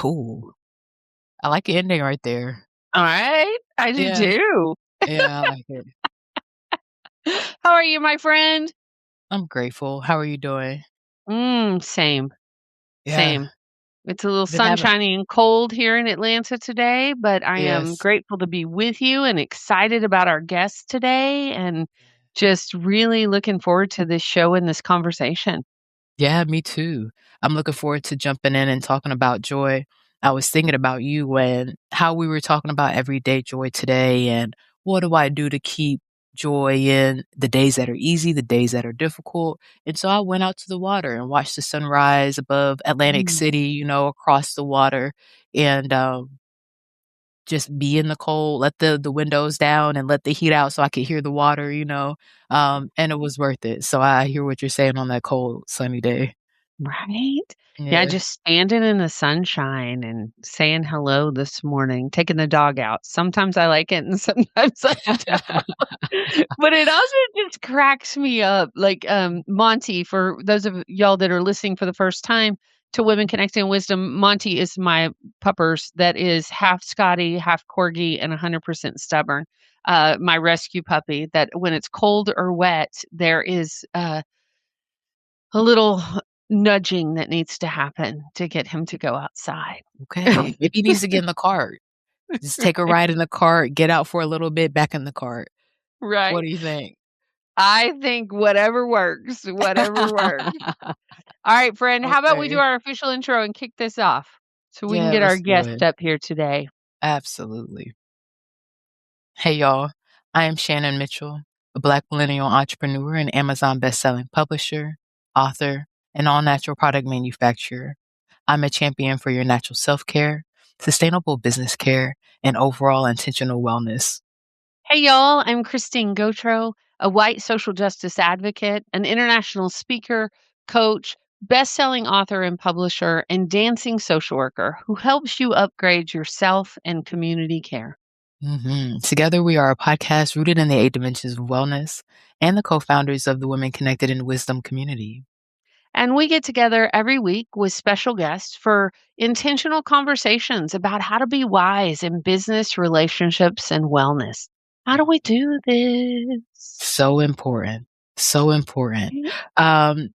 Ooh, I like the ending right there. All right. I do Yeah, too. yeah, I like it. How are you, my friend? I'm grateful. How are you doing? Same. Yeah, Same. It's a little been having sunshiny and cold here in Atlanta today, but I am yes. grateful to be with you and excited about our guests today and just really looking forward to this show and this conversation. Yeah, me too. I'm looking forward to jumping in and talking about joy. I was thinking about you and how we were talking about everyday joy today and what do I do to keep joy in the days that are easy, the days that are difficult. And so I went out to the water and watched the sunrise above Atlantic Mm, City, across the water and just be in the cold, let the windows down and let the heat out so I could hear the water, and it was worth it. So I hear what you're saying on that cold, sunny day. right? Yeah, Yeah. just standing in the sunshine and saying hello this morning, taking the dog out. Sometimes I like it and sometimes I don't. But it also just cracks me up, like, Monty, for those of y'all that are listening for the first time to Women Connecting Wisdom, Monty is my puppers that is half Scotty, half Corgi, and 100% stubborn. My rescue puppy that when it's cold or wet, there is, a little nudging that needs to happen to get him to go outside. Okay. Maybe he needs to get in the cart. Just take a ride in the cart, get out for a little bit, back in the cart. What Right? do you think? I think whatever works, whatever works. All right, friend, how about we do Okay. our official intro and kick this off so we can Yeah, get our let's do guest it. up here today? Absolutely. Hey, y'all. I am Shannon Mitchell, a Black millennial entrepreneur and Amazon bestselling publisher, author, and all natural product manufacturer. I'm a champion for your natural self care, sustainable business care, and overall intentional wellness. Hey, y'all, I'm Christine Gautreaux, a white social justice advocate, an international speaker, coach, best-selling author and publisher, and dancing social worker who helps you upgrade yourself and community care. Together, we are a podcast rooted in the 8 dimensions of wellness and the co founders of the Women Connected in Wisdom community. And we get together every week with special guests for intentional conversations about how to be wise in business, relationships, and wellness. How do we do this? So important. So important. Um,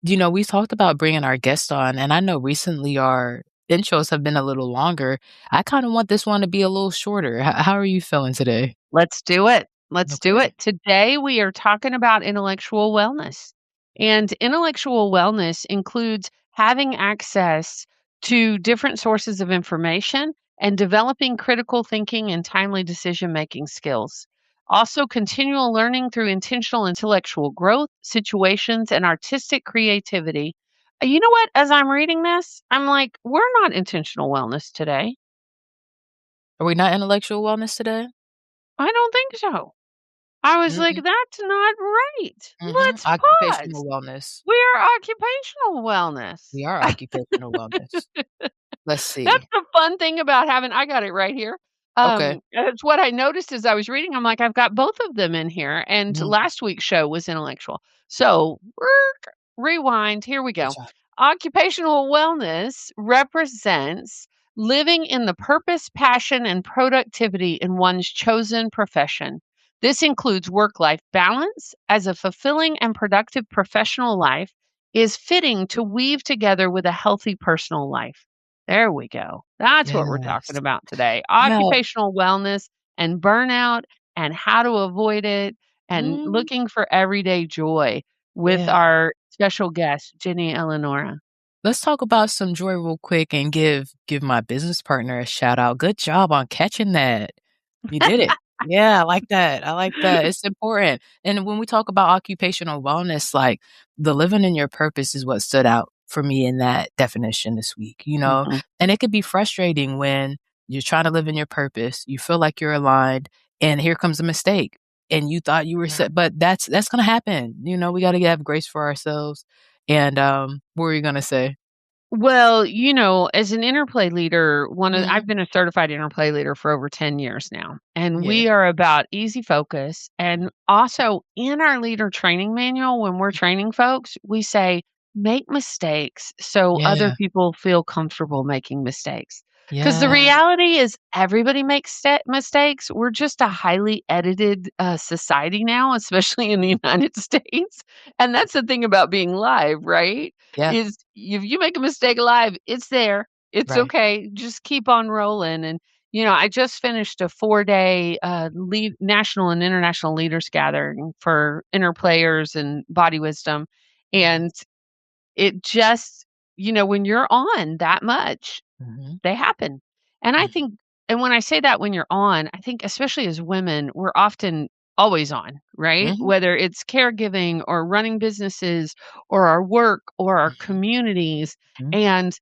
we talked about bringing our guest on, and I know recently our intros have been a little longer. I kind of want this one to be a little shorter. How are you feeling today? Let's do it. Let's do Okay. it. Today, we are talking about intellectual wellness. And intellectual wellness includes having access to different sources of information and developing critical thinking and timely decision making skills. Also, continual learning through intentional intellectual growth, situations, and artistic creativity. You know what? As I'm reading this, I'm like, we're not intentional wellness today. Are we not intellectual wellness today? I don't think so. I was like, Mm-hmm. "That's not right. Mm-hmm. Let's pause. Occupational wellness. We are occupational wellness." We are occupational wellness. Let's That's see. the fun thing about having I got it right here. Okay. It's what I noticed as I was reading, I'm like, "I've got both of them in here," and Mhm. last week's show was intellectual. So, rewind, here we Good go. job. Occupational wellness represents living in the purpose, passion, and productivity in one's chosen profession. This includes work life balance, as a fulfilling and productive professional life is fitting to weave together with a healthy personal life. There we go. That's what we're talking Yes. about today. Yeah. Occupational wellness and burnout and how to avoid it and Mm, looking for everyday joy with yeah. our special guest, Jenny Eleonora. Let's talk about some joy real quick and give my business partner a shout out. Good job on catching that. You did it. Yeah, I like that. I like that. It's important. And when we talk about occupational wellness, like the living in your purpose is what stood out for me in that definition this week. Mhm. And it could be frustrating when you're trying to live in your purpose, you feel like you're aligned, and here comes a mistake. And you thought you were Yeah. set, but that's gonna happen. We gotta have grace for ourselves. And what were you gonna say? Well, as an interplay leader, Mhm. I've been a certified interplay leader for over 10 years now, and Yeah. we are about easy focus. And also in our leader training manual, when we're training folks, we say make mistakes so other Yeah. people feel comfortable making mistakes. Because the Yeah. reality is everybody makes mistakes. We're just a highly edited society now, especially in the United States. And that's the thing about being live, right? Yep. Is if you make a mistake live, it's there. It's Right. okay. Just keep on rolling. And I just finished a 4-day lead national and international leaders gathering for inner players and body wisdom. Mhm. And it just when you're on that much, Mhm. they happen. And I Mhm. think and when I say that when you're on, I think especially as women, we're often always on, right? Mhm. Whether it's caregiving or running businesses or our work or our Mhm. communities. Mhm. And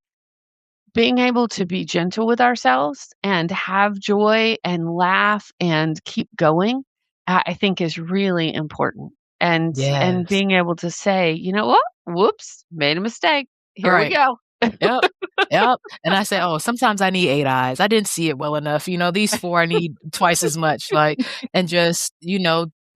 being able to be gentle with ourselves and have joy and laugh and keep going, I think is really important. And Yes. being able to say, "You know what? Whoops, made a mistake. Here we Right. go." Yep. Yep. And I say, "Oh, sometimes I need 8 eyes. I didn't see it well enough. These 4, I need twice as much." And just,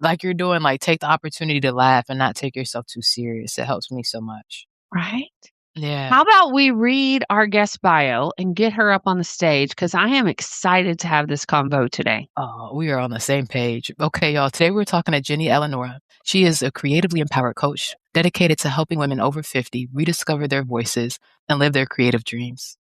like you're doing, like, take the opportunity to laugh and not take yourself too serious. It helps me so much. Right? Yeah. How about we read our guest bio and get her up on the stage because I am excited to have this convo today. Oh, we are on the same page. Okay, y'all. Today we're talking to Jenny Eleanor. She is a creatively empowered coach dedicated to helping women over 50 rediscover their voices and live their creative dreams.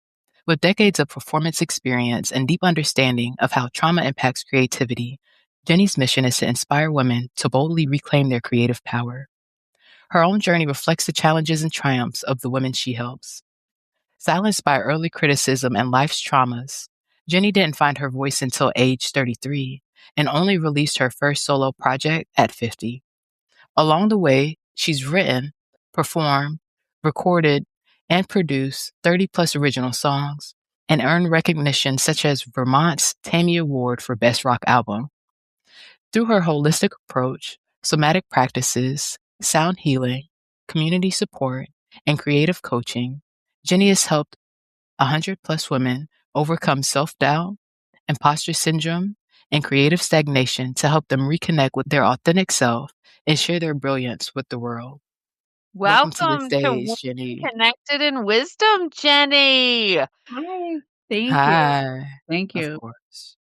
With decades of performance experience and deep understanding of how trauma impacts creativity, Jenny's mission is to inspire women to boldly reclaim their creative power. Her own journey reflects the challenges and triumphs of the women she helps. Silenced by early criticism and life's traumas, Jenny didn't find her voice until age 33 and only released her first solo project at 50. Along the way, she's written, performed, recorded, and produced 30 plus original songs and earned recognition such as Vermont's Tammy Award for Best Rock Album. Through her holistic approach, somatic practices, sound healing, community support, and creative coaching, Jenny has helped 100 plus women overcome self doubt, imposter syndrome, and creative stagnation to help them reconnect with their authentic self and share their brilliance with the world. Welcome to the Welcome to Women stage, Jenny. Connected in Wisdom, Jenny. Hi. Thank you. Hi. Thank Of you. course.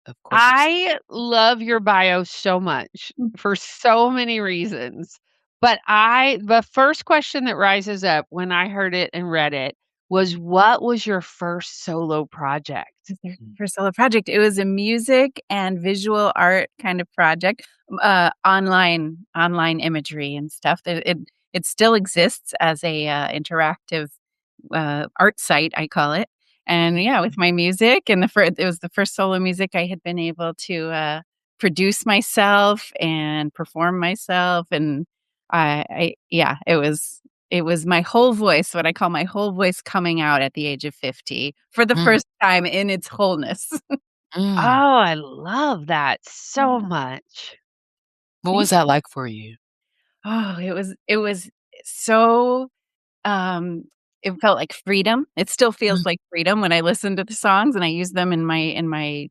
Of course. I love your bio so much for so many reasons. But the first question that rises up when I heard it and read it was, what was your first solo project? Was there for solo project? It was a music and visual art kind of project, online imagery and stuff. It still exists as a interactive art site, I call it. And yeah, with my music and it was the first solo music I had been able to produce myself and perform myself, and yeah, it was my whole voice, what I call my whole voice coming out at the age of 50 for the Mm, first time in its wholeness. Oh, mm. I love that so Yeah. much. What Thank was that like for you? Oh, it was so, um it felt like freedom. It still Mm, feels like freedom when I listen to the songs, and I use them in my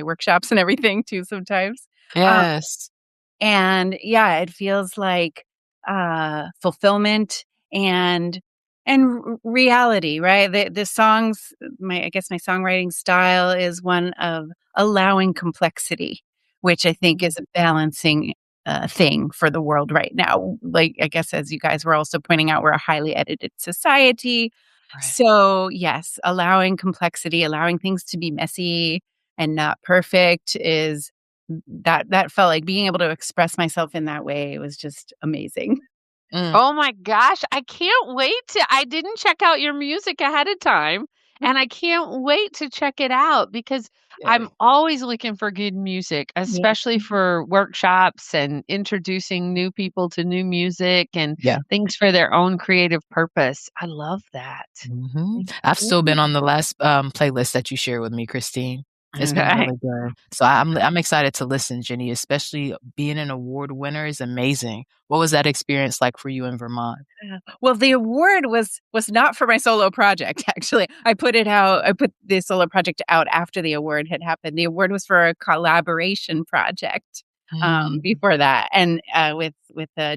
workshops and everything too sometimes. Um yes. And yeah, it feels like, fulfillment and reality, right? The songs, my I guess my songwriting style is one of allowing complexity, which I think is a balancing, thing for the world right now. Like, I guess as you guys were also pointing out, we're a highly edited society. Right. So, yes, allowing complexity, allowing things to be messy and not perfect is that felt like being able to express myself in that way was just amazing. Mm, Oh my gosh, I can't wait I didn't check out your music ahead of time, and I can't wait to check it out because I'm yay. always looking for good music, Yeah. especially for workshops and introducing new people to new music and Yeah. things for their own creative purpose. I love that. Thank I've still you. been on the last, playlist that you shared with me, Christine. It's been Right. really good. So I'm excited to listen, Jenny, especially being an award winner is amazing. What was that experience like for you in Vermont? Well, the award was not for my solo project, actually. I put the solo project out after the award had happened. The award was for a collaboration project. Mm. before that, and, with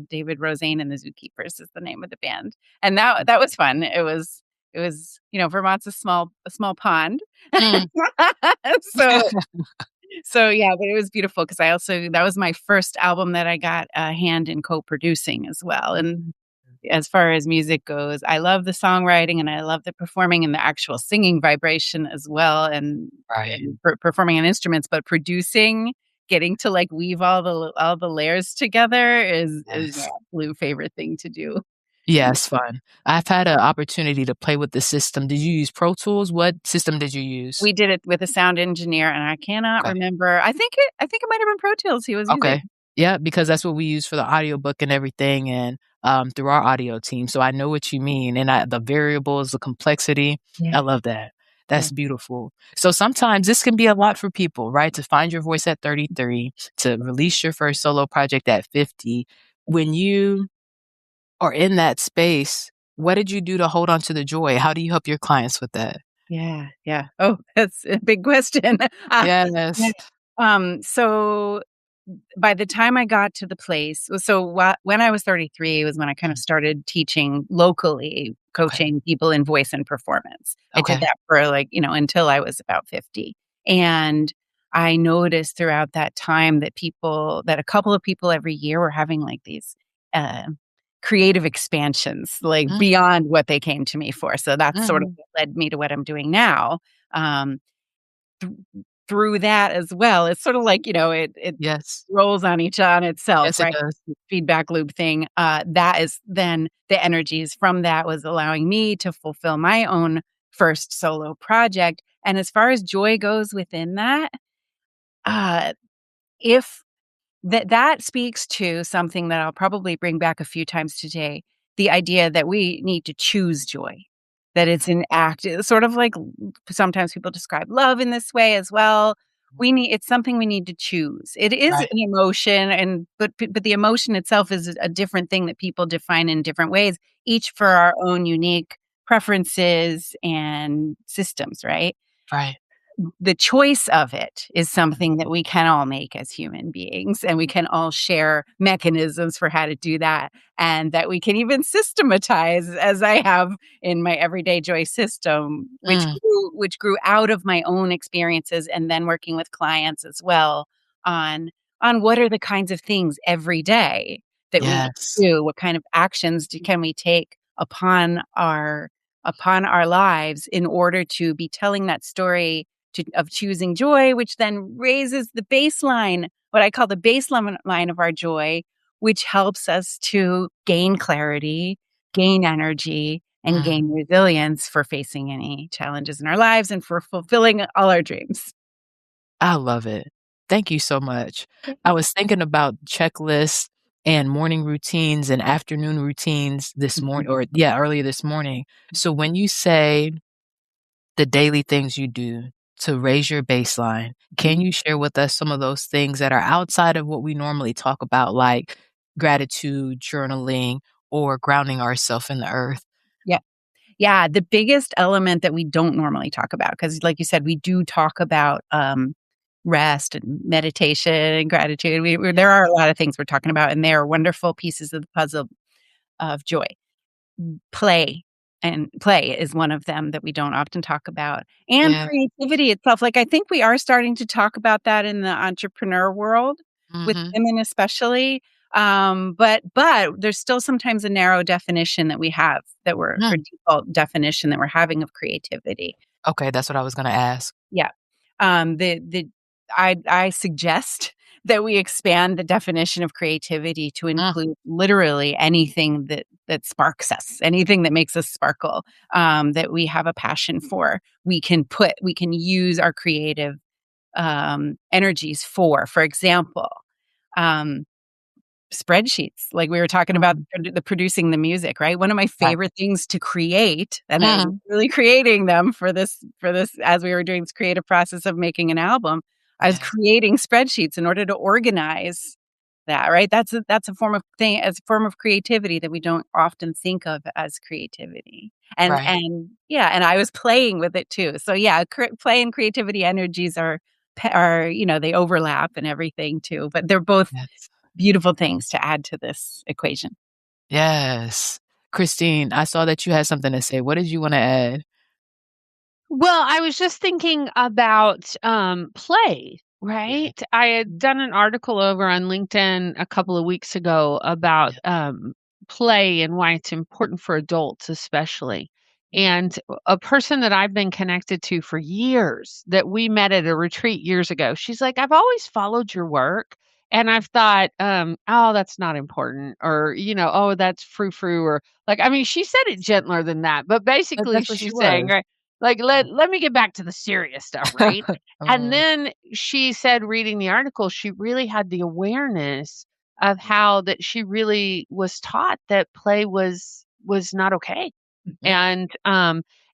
David Rosane and the Zookeepers is the name of the band, and that was fun. It was, Vermont's a small pond. Mm. So yeah, but it was beautiful because that was my first album that I got a hand in co-producing as well, and Mm. as far as music goes, I love the songwriting and I love the performing and the actual singing vibration as well, and Right. performing on instruments, but producing, getting to, like, weave all the layers together is my Yes. absolute favorite thing to do. Yeah, And it's fun. I've had an opportunity to play with the system. Did you use Pro Tools? What system did you use? we did it with a sound engineer, and I cannot Okay. remember. I think it might have been Pro Tools he was using. Okay. Yeah, because that's what we use for the audiobook and everything and, through our audio team, so I know what you mean, and the variables, the complexity, I Yeah, love that. yeah, That's beautiful. So sometimes this can be a lot for people, right? To find your voice at 33, to release your first solo project at 50. When you are in that space, what did you do to hold on to the joy? How do you help your clients with that? yeah, yeah. Oh, that's a big question. Yeah. Yes. So by the time I got to the place when I was 33 was when I kind of Mm, started teaching locally, okay. coaching people in voice and performance. I did Okay. that for, like, until I was about 50. And I noticed throughout that time that a couple of people every year were having, like, these, uh, creative expansions, like, Mm, beyond what they came to me for. So that's sort of mhm. what led me to what I'm doing now. Um, th Through that as well, it's sort of like, it Yes. rolls on itself, Yes, it right? does. Feedback loop thing. That is then the energies from that was allowing me to fulfill my own first solo project. And as far as joy goes within that, uh, if that speaks to something that I'll probably bring back a few times today, the idea that we need to choose joy, that it's an act, sort of like sometimes people describe love in this way as well. It's something we need to choose. It is an Right. emotion, but the emotion itself is a different thing that people define in different ways, each for our own unique preferences and systems, right? Right. The choice of it is something that we can all make as human beings, and we can all share mechanisms for how to do that, and that we can even systematize, as I have in my everyday joy system, Mm, which grew out of my own experiences and then working with clients as well on what are the kinds of things every day that we can yes. do, what kind of actions can we take upon our lives in order to be telling that story of choosing joy, which then raises the baseline, what I call the baseline line of our joy, which helps us to gain clarity, gain energy, and Mm, gain resilience for facing any challenges in our lives and for fulfilling all our dreams. I love it. Thank you so much. Yeah. I was thinking about checklists and morning routines and afternoon routines this Mhm. morning or yeah, earlier this morning. So when you say the daily things you do to raise your baseline, can Mhm. you share with us some of those things that are outside of what we normally talk about, like gratitude, journaling, or grounding ourselves in the earth? Yeah. Yeah, the biggest element that we don't normally talk about, because like you said, we do talk about, rest and meditation and gratitude. There are a lot of things we're talking about, and they are wonderful pieces of the puzzle of joy. Play, and play is one of them that we don't often talk about, and Yeah. creativity itself. Like, I think we are starting to talk about that in the entrepreneur world, with Mhm. women especially, but there's still sometimes a narrow definition that we have or Mm. default definition that we're having of creativity. Okay, that's what I was gonna ask. Yeah. The I suggest that we expand the definition of creativity to Mm. include literally anything that sparks us, anything that makes us sparkle, that we have a passion for. We can use our creative, energies for. For example, um, spreadsheets, like we were talking about Mhm. the producing the music, right? One of my Right. favorite things to create, and I was Mhm. really creating them for this as we were doing this creative process of making an album, I was Yes. creating spreadsheets in order to organize that, right? That's a form of thing as a form of creativity that we don't often think of as creativity. Right. And yeah, and I was playing with it too. So yeah, play and creativity energies are they overlap and everything too, but they're both Yes. beautiful things to add to this equation. Yes. Christine, I saw that you had something to say. What did you wanna add? Well, I was just thinking about, play, Yeah. right? I had done an article over on LinkedIn a couple of weeks ago about, Yeah. play and why it's important for adults especially. And a person that I've been connected to for years that we met at a retreat years ago, she's like, "I've always followed your work, and I've thought, oh, that's not important," or, "Oh, that's frou-frou," or like, I mean, she said it gentler than that, but But basically that's what she she's saying, was. right, like, Yeah. let me get back to the serious stuff, right? And Oh. then she said reading the article, she really had the awareness of how that she really was taught that play was not okay. Mhm.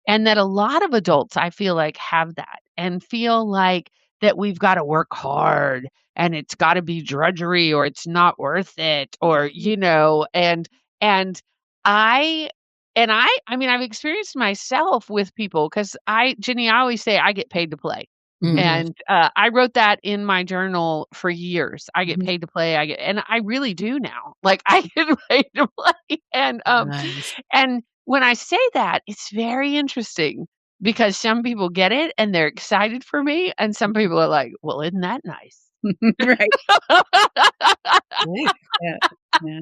And that a lot of adults, I feel like, have that and feel like that we've gotta work hard and it's gotta be drudgery or it's not worth it or, and I I mean, I've experienced myself with people because Jenny, I always say I get paid to play. Mhm. And, I wrote that in my journal for years. I get Mhm. paid to play. And I really do now. Like, I get paid to play. Nice. And when I say that, it's very interesting because some people get it and they're excited for me, and some people are like, "Well, isn't that nice?" Right. Yeah. Yeah. Yeah.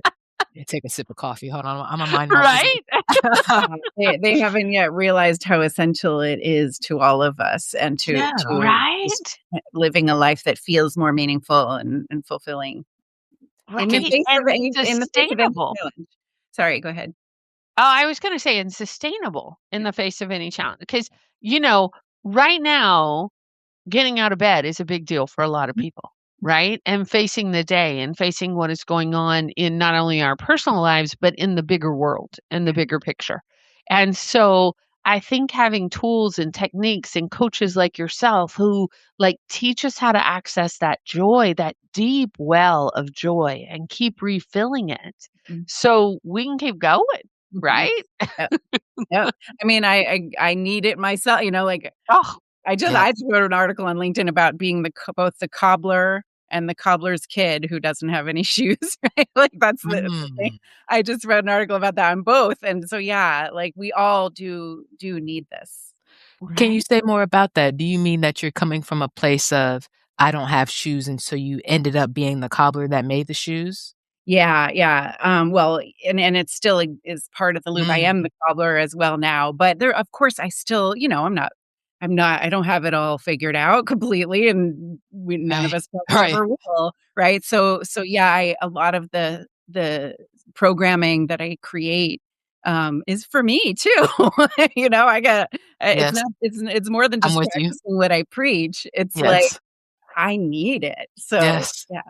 Yeah, take a sip of coffee. Hold on, Imma mind my business. Right? They haven't yet realized how essential it is to all of us and Yeah. to just Right? living a life that feels more meaningful and fulfilling Right, and in the face of any sustainable. challenge. Sorry, go ahead. Oh, I was gonna say, and sustainable in the face of any challenge, because you know, right now getting out of bed is a big deal for a lot of people, right? And facing the day and facing what is going on in not only our personal lives, but in the bigger world and the bigger picture. And so I think having tools and techniques and coaches like yourself who like teach us how to access that joy, that deep well of joy and keep refilling it Mhm. so we can keep going, Yes. right? Yep, yep. I mean, I need it myself, like Oh, Yeah. I just wrote an article on LinkedIn about being both the cobbler and the cobbler's kid who doesn't have any shoes, right? Like, that's the thing. Mm. I just read an article about that on both, and so, yeah, like, we all do need this. Can you right. say more about that? Do you mean that you're coming from a place of, "I don't have shoes," and so you ended up being the cobbler that made the shoes? Yeah, yeah, well, and it still is part of the loop. I am Mm. the cobbler as well now, but there of course, I still I don't have it all figured out completely, and none of Right. us probably Right. ever will, right? So, yeah, a lot of the programming that I create, is for me too. I got it's Yes. not it's more than I'm just with you. practicing what I preach. It's like, Yes. I need it. So, Yes. yeah,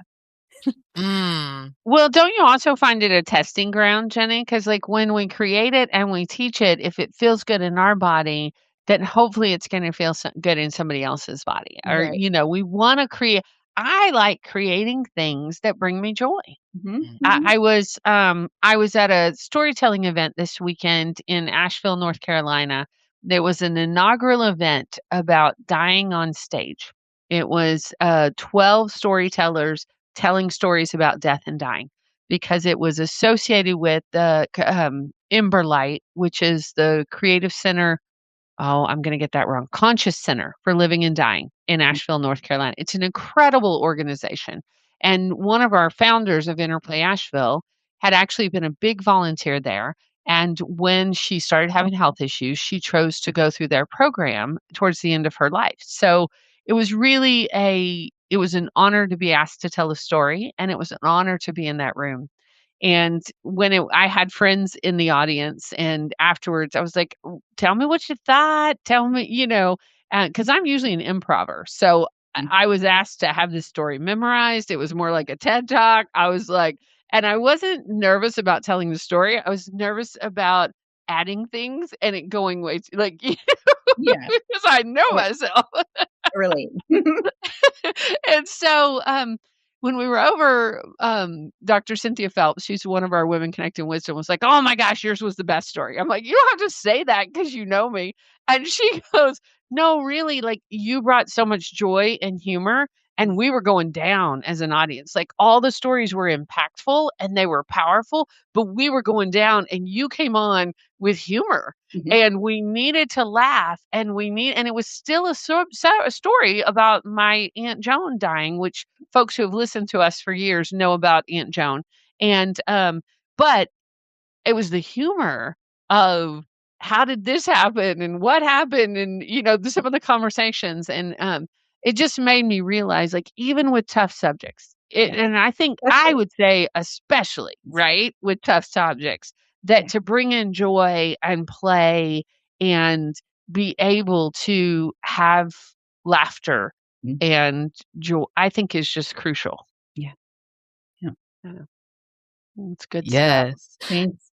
Mm. Well, don't you also find it a testing ground, Jenny? Because, like, when we create it and we teach it, if it feels good in our body, then hopefully it's gonna feel good in somebody else's body. Or, right. we wanna create I like creating things that bring me joy. Mhm, Mm. mhm. I was at a storytelling event this weekend in Asheville, North Carolina. There was an inaugural event about dying on stage. It was 12 storytellers telling stories about death and dying because it was associated with the Imberlight, which is the creative center. Oh, I'm gonna get that wrong. Conscious Center for Living and Dying in Asheville, North Carolina. It's an incredible organization. And one of our founders of Interplay Asheville had actually been a big volunteer there. And when she started having health issues, she chose to go through their program towards the end of her life. So it was an honor to be asked to tell a story, and it was an honor to be in that room. And I had friends in the audience, and afterwards I was like, Tell me what you thought. Tell me," because I'm usually an improver. So I was asked to have this story memorized. It was more like a TED Talk. I was like, and I wasn't nervous about telling the story. I was nervous about adding things and it going way too, like, Yeah, because I know I myself. relate. And so, when we were over, Dr. Cynthia Phelps, she's one of our Women Connecting Wisdom, was like, "Oh my gosh, yours was the best story." I'm like, "You don't have to say that because you know me." And she goes, no, really, like, you brought so much joy and humor, and we were going down as an audience. Like, all the stories were impactful and they were powerful, but we were going down, and you came on with humor, Mhm. and we needed to laugh, and it was still a story about my Aunt Joan dying, which folks who have listened to us for years know about Aunt Joan, and, but it was the humor of how did this happen and what happened and, some of the conversations, and, it just made me realize, like, even with tough subjects, Yeah, and I think I especially would say especially, right, with tough subjects, that yeah. to bring in joy and play and be able to have laughter Mhm. and joy, I think is just crucial. Yeah, yeah. Yeah, it's good stuff. Yes. Thanks.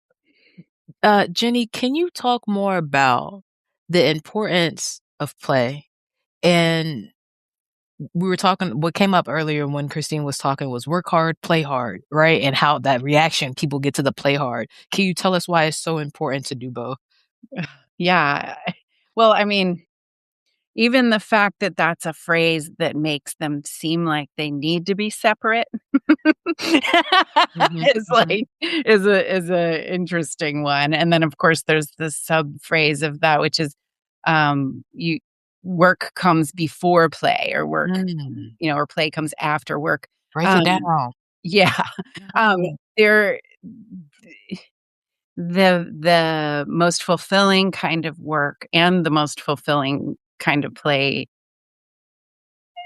Jenny, can you talk more about the importance of play? And we were talking, what came up earlier when Christine was talking was work hard, play hard, right? And how that reaction people get to the play hard. Can you tell us why it's so important to do both? Yeah. Well, I mean, even the fact that that's a phrase that makes them seem like they need to be separate Mhm, is mhm, like is a interesting one. And then of course there's the sub phrase of that, which is you work comes before play or work, mm. or play comes after work. Break it Um down. yeah. Um Mm. they're the most fulfilling kind of work and the most fulfilling kind of play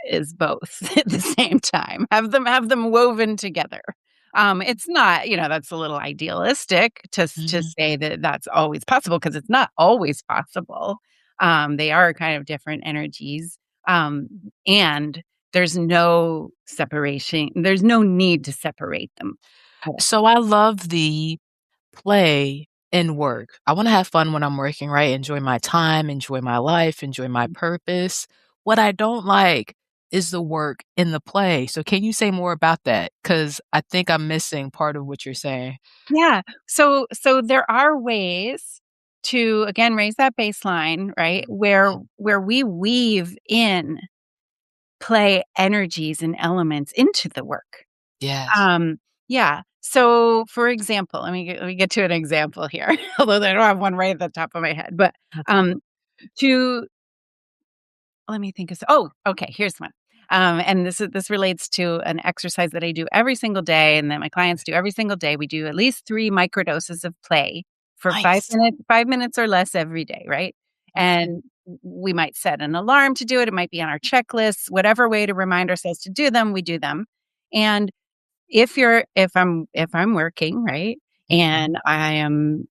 is both at the same time. Have them woven together. It's not, that's a little idealistic to Mhm. say that that's always possible because it's not always possible. They are kind of different energies, and there's no separation. There's no need to separate them. So I love the play and work. I wanna have fun when I'm working, right? Enjoy my time, enjoy my life, enjoy my purpose. What I don't like is the work in the play. So can you say more about that? Because I think I'm missing part of what you're saying. Yeah. So there are ways to again raise that baseline, right? Mhm. Where we weave in play energies and elements into the work. Yes. Um, yeah. So for example, let me get to an example here, although I don't have one right at the top of my head. But Okay. um to let me think of okay, here's one. And this relates to an exercise that I do every single day and that my clients do every single day. We do at least 3 microdoses of play for 5 Nice. minutes, 5 minutes or less every day, right? Okay. And we might set an alarm to do it. It might be on our checklists, whatever way to remind ourselves to do them, we do them. And if I'm working, right? Mhm. And I am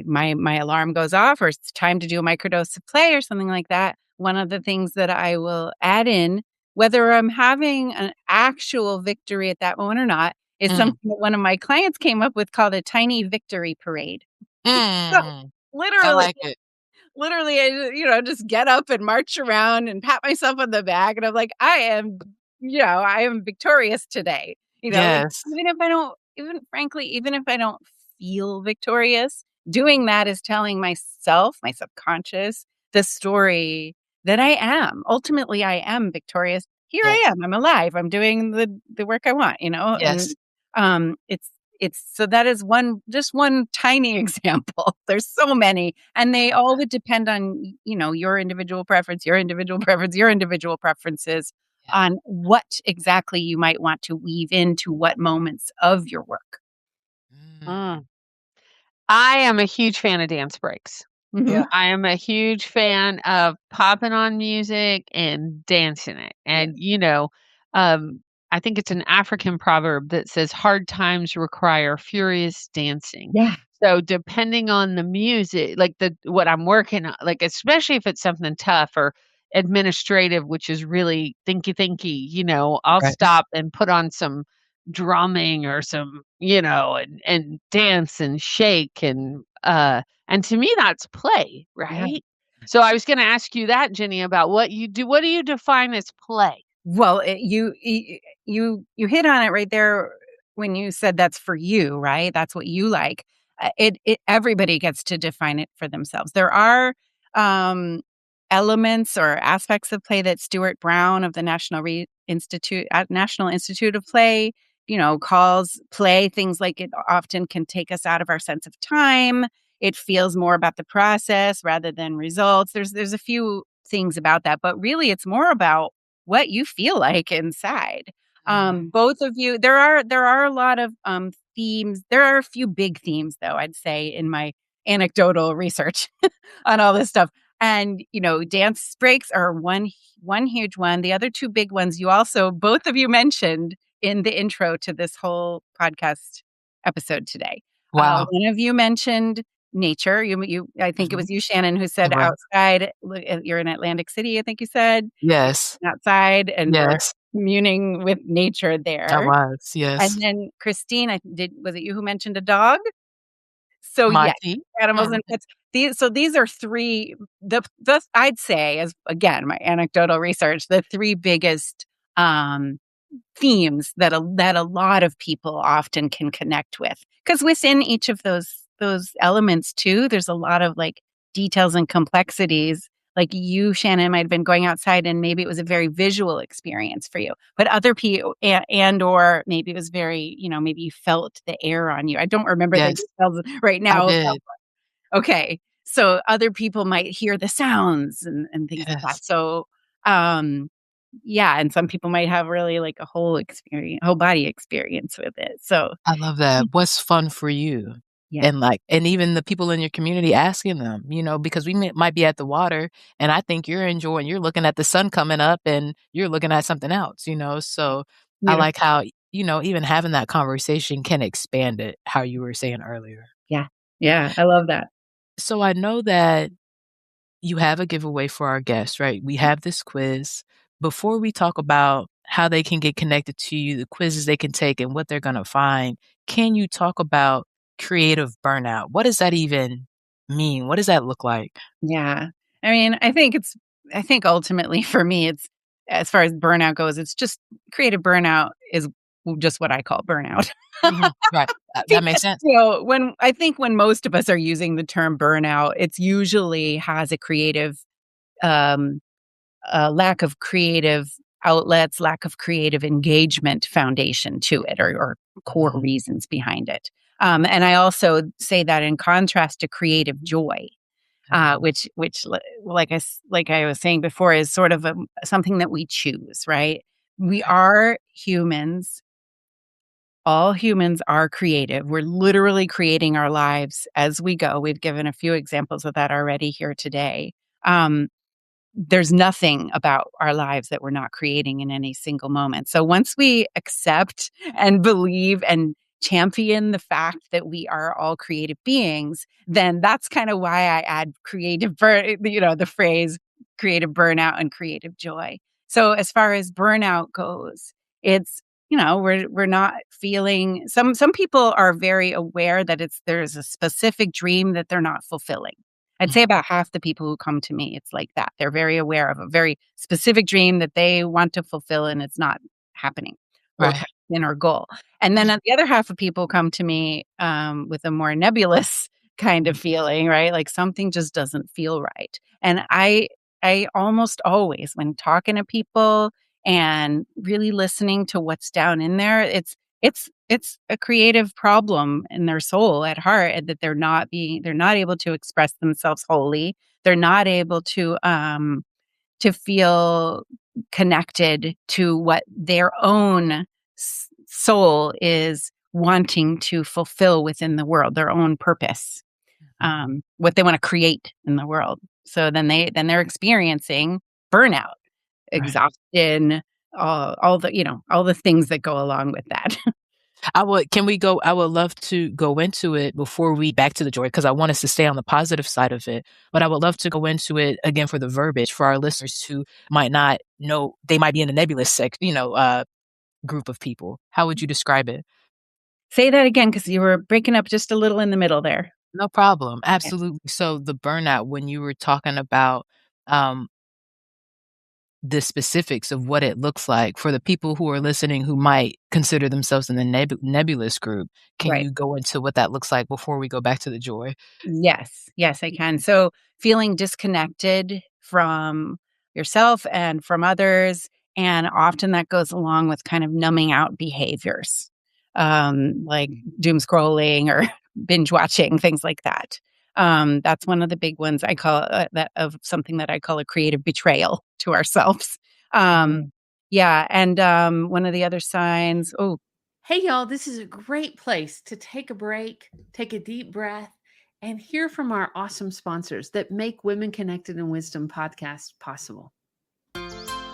my alarm goes off or it's time to do a microdose of play or something like that, one of the things that I will add in, whether I'm having an actual victory at that moment or not, is Mm. something that one of my clients came up with called a tiny victory parade. So Mm. I literally like it. Literally, I just get up and march around and pat myself on the back, and I'm like, I am victorious today. And Yes. even if I don't feel victorious, doing that is telling myself, my subconscious, the story that I am. Ultimately, I am victorious. Here I Yes. am. I'm alive. I'm doing the work I want, and Yes. it's so that is just one tiny example. There's so many, and they all would depend on, your individual preference, your individual preference, your individual preferences Yeah. on what exactly you might want to weave into what moments of your work. Mm. Mm. I am a huge fan of dance breaks. Mhm. Yeah. I am a huge fan of popping on music and dancing it. Yeah. And, I think it's an African proverb that says hard times require furious dancing. Yeah. So depending on the music, like what I'm working on, like especially if it's something tough or administrative, which is really thinky, I'll Right. stop and put on some drumming or some, and dance and shake and to me, that's play, Yeah. right? So I was gonna ask you that, Jenny, about what you do. What do you define as play? Well, you hit on it right there when you said that's for you, right? That's what you like. It everybody gets to define it for themselves. There are, um elements or aspects of play that Stuart Brown of the National Institute of Play, calls play things like it often can take us out of our sense of time. It feels more about the process rather than results. There's a few things about that, but really it's more about what you feel like inside. Mhm. Both of you, there are a lot of themes. There are a few big themes, though, I'd say, in my anecdotal research on all this stuff. And, dance breaks are one huge one. The other two big ones you also both of you mentioned in the intro to this whole podcast episode today. Wow. One of you mentioned nature. I think it Mhm. was you, Shannon, who It said was. outside. You're in Atlantic City, I think you said, Yes. outside, and we're Yes. communing with nature I there. was. And Yes. then Christine, was it you who mentioned a dog? So, yes, Maki. animals Mm. and pets. These are 3, the I'd say, as again, my anecdotal research, the 3 biggest, um, themes that a lot of people often can connect with. Because within each of those elements too, there's a lot of, like, details and complexities. Like you, Shannon, might have been going outside and maybe it was a very visual experience for you, but other people or maybe it was very, maybe you felt the air on you. I don't remember the Yes, details right I now. did. Okay. So other people might hear the sounds and things like Yes. that. So, um, yeah, and some people might have really like a whole body experience with it. So, I love that. What's fun for you? yeah, And even the people in your community asking them, because we might be at the water, and I think you're looking at the sun coming up, and you're looking at something else, so I beautiful. like how, even having that conversation can expand it, how you were saying earlier. Yeah. Yeah, I love that. So I know that you have a giveaway for our guests, right? We have this quiz. Before we talk about how they can get connected to you, the quizzes they can take, and what they're going to find, can you talk about creative burnout? What does that even mean? What does that look like? Yeah. I mean, I think ultimately for me, it's as far as burnout goes, it's just creative burnout is just what I call burnout. Mhm. Right. That makes Because, sense. when most of us are using the term burnout, it's usually has um, a lack of creative outlets, lack of creative engagement foundation to it, or core Mhm. reasons behind it. And I also say that in contrast to creative joy, Mhm. like I was saying before, is sort of something that we choose, right? We Right. are humans. All humans are creative. We're literally creating our lives as we go. We've given a few examples of that already here today. Um, there's nothing about our lives that we're not creating in any single moment. So once we accept and believe and champion the fact that we are all creative beings, then that's kind of why I add the phrase creative burnout and creative joy. So as far as burnout goes, it's we're not feeling, some people are very aware that there's a specific dream that they're not fulfilling. I'd say Mhm. about half the people who come to me, it's like that. They're very aware of a very specific dream that they want to fulfill, and it's not happening, or Right. kind of inner goal. And then Mhm. the other half of people come to me with a more nebulous kind of Mhm. feeling, right? Like something just doesn't feel right. And I almost always, when talking to people and really listening to what's down in there, it's a creative problem in their soul at heart, and that they're not able to express themselves wholly. They're not able to feel connected to what their own soul is wanting to fulfill within the world, their own purpose, Mhm. what they want to create in the world. So then they're experiencing burnout, Right. exhaustion, all the things that go along with that. I would love to go into it before we back to the joy, because I want us to stay on the positive side of it, but I would love to go into it again for the verbiage for our listeners who might not know, they might be in the nebulous group of people. How would you describe it? Say that again, because you were breaking up just a little in the middle there. No problem. Yeah. Absolutely. So the burnout, when you were talking about, um, the specifics of what it looks like for the people who are listening who might consider themselves in the nebulous group, can Right. you go into what that looks like before we go back to the joy? Yes. Yes, I can. So feeling disconnected from yourself and from others. And often that goes along with kind of numbing out behaviors, like doom scrolling or binge watching, things like that. That's one of the big ones I call that of something that I call a creative betrayal to ourselves. Mhm. Yeah. And one of the other signs, oh, Hey, y'all, this is a great place to take a break, take a deep breath, and hear from our awesome sponsors that make Women Connected in Wisdom podcast possible.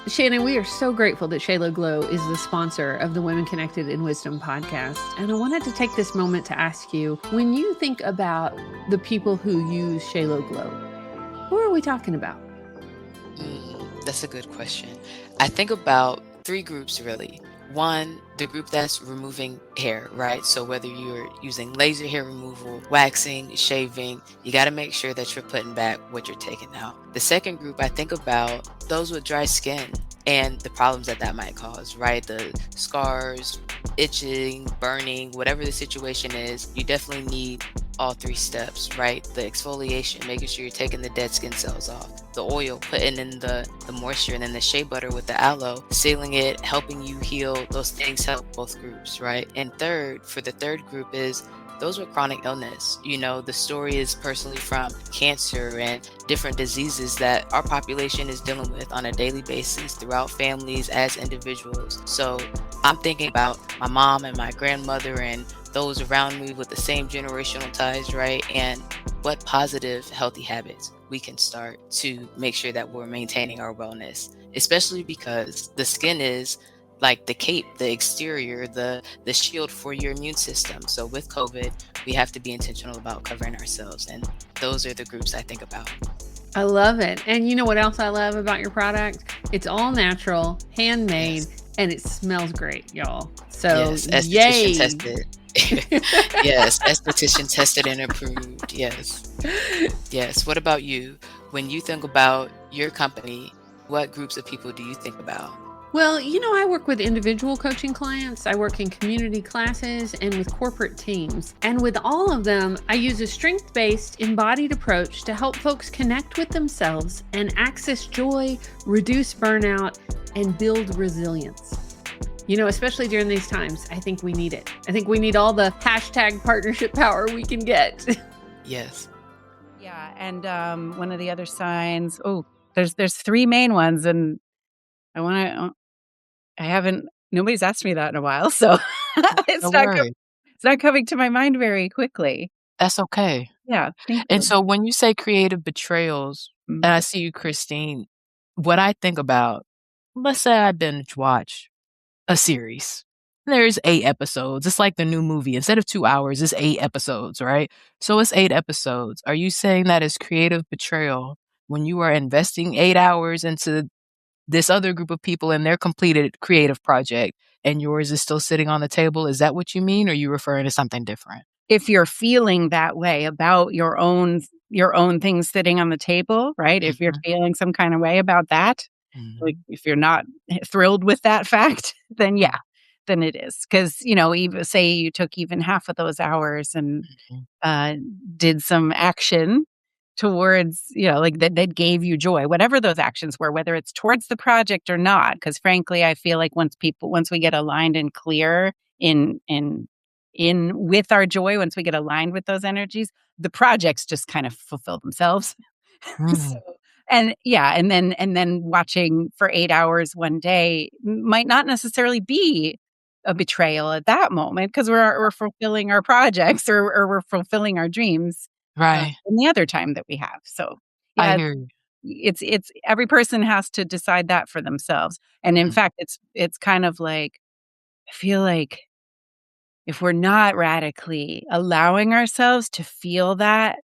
Shannon, we are so grateful that Shayla Glow is the sponsor of the Women Connected in Wisdom podcast. And I wanted to take this moment to ask you, when you think about the people who use Shayla Glow, who are we talking about? That's a good question. I think about three groups really. One, the group that's removing hair, right? So whether you're using laser hair removal, waxing, shaving, you got to make sure that you're putting back what you're taking out. The second group, I think about those with dry skin and the problems that that might cause, right? The scars, itching, burning, whatever the situation is, you definitely need all three steps, right? The exfoliation, making sure you're taking the dead skin cells off. The oil, putting in the moisture, and then the shea butter with the aloe, sealing it, helping you heal. Those things help both groups, right? And third, for the third group is those with chronic illness. You know, the story is personally from cancer and different diseases that our population is dealing with on a daily basis throughout families as individuals. So I'm thinking about my mom and my grandmother and those around me with the same generational ties, right? And what positive, healthy habits we can start to make sure that we're maintaining our wellness, especially because the skin is like the cape, the exterior, the shield for your immune system. So with COVID, we have to be intentional about covering ourselves. And those are the groups I think about. I love it. And you know what else I love about your product? It's all natural, handmade, Yes. and it smells great, y'all. So, Yes, esthetician yay. tested. Yes, esthetician tested and approved. Yes. Yes. What about you? When you think about your company, what groups of people do you think about? Well, you know, I work with individual coaching clients, I work in community classes, and with corporate teams. And with all of them, I use a strength based, embodied approach to help folks connect with themselves and access joy, reduce burnout, and build resilience. You know, especially during these times, I think we need it. I think we need all the hashtag partnership power we can get. Yes. yeah. And one of the other signs, oh, there's three main ones, and I haven't. Nobody's asked me that in a while, so it's Don't not worry. it's not coming to my mind very quickly. That's okay. Yeah, thank And you. so when you say creative betrayals, Mm. and I see you, Christine, what I think about, let's say I binge watch a series. There's 8 episodes. It's like the new movie. Instead of 2 hours, it's 8 episodes, right? So it's 8 episodes. Are you saying that is creative betrayal when you are investing 8 hours into this other group of people and their completed creative project and yours is still sitting on the table? Is that what you mean, or are you referring to something different? If you're feeling that way about your own things sitting on the table, right? If you're Mhm, feeling some kind of way about that, like mhm, if you're not thrilled with that fact, then mm, yeah, then it is. Because you know, even say you took even half of those hours and mhm, uh, did some action towards, you know, like that gave you joy, whatever those actions were, whether it's towards the project or not. Because frankly, I feel like once we get aligned and clear in with our joy, once we get aligned with those energies, the projects just kind of fulfill themselves. So, mm, and yeah, and then watching for 8 hours one day might not necessarily be a betrayal at that moment because we're fulfilling our projects or we're fulfilling our dreams right. in the other time that we have. So I yeah, hear you. it's every person has to decide that for themselves. And in Mm, fact, it's kind of like I feel like if we're not radically allowing ourselves to feel that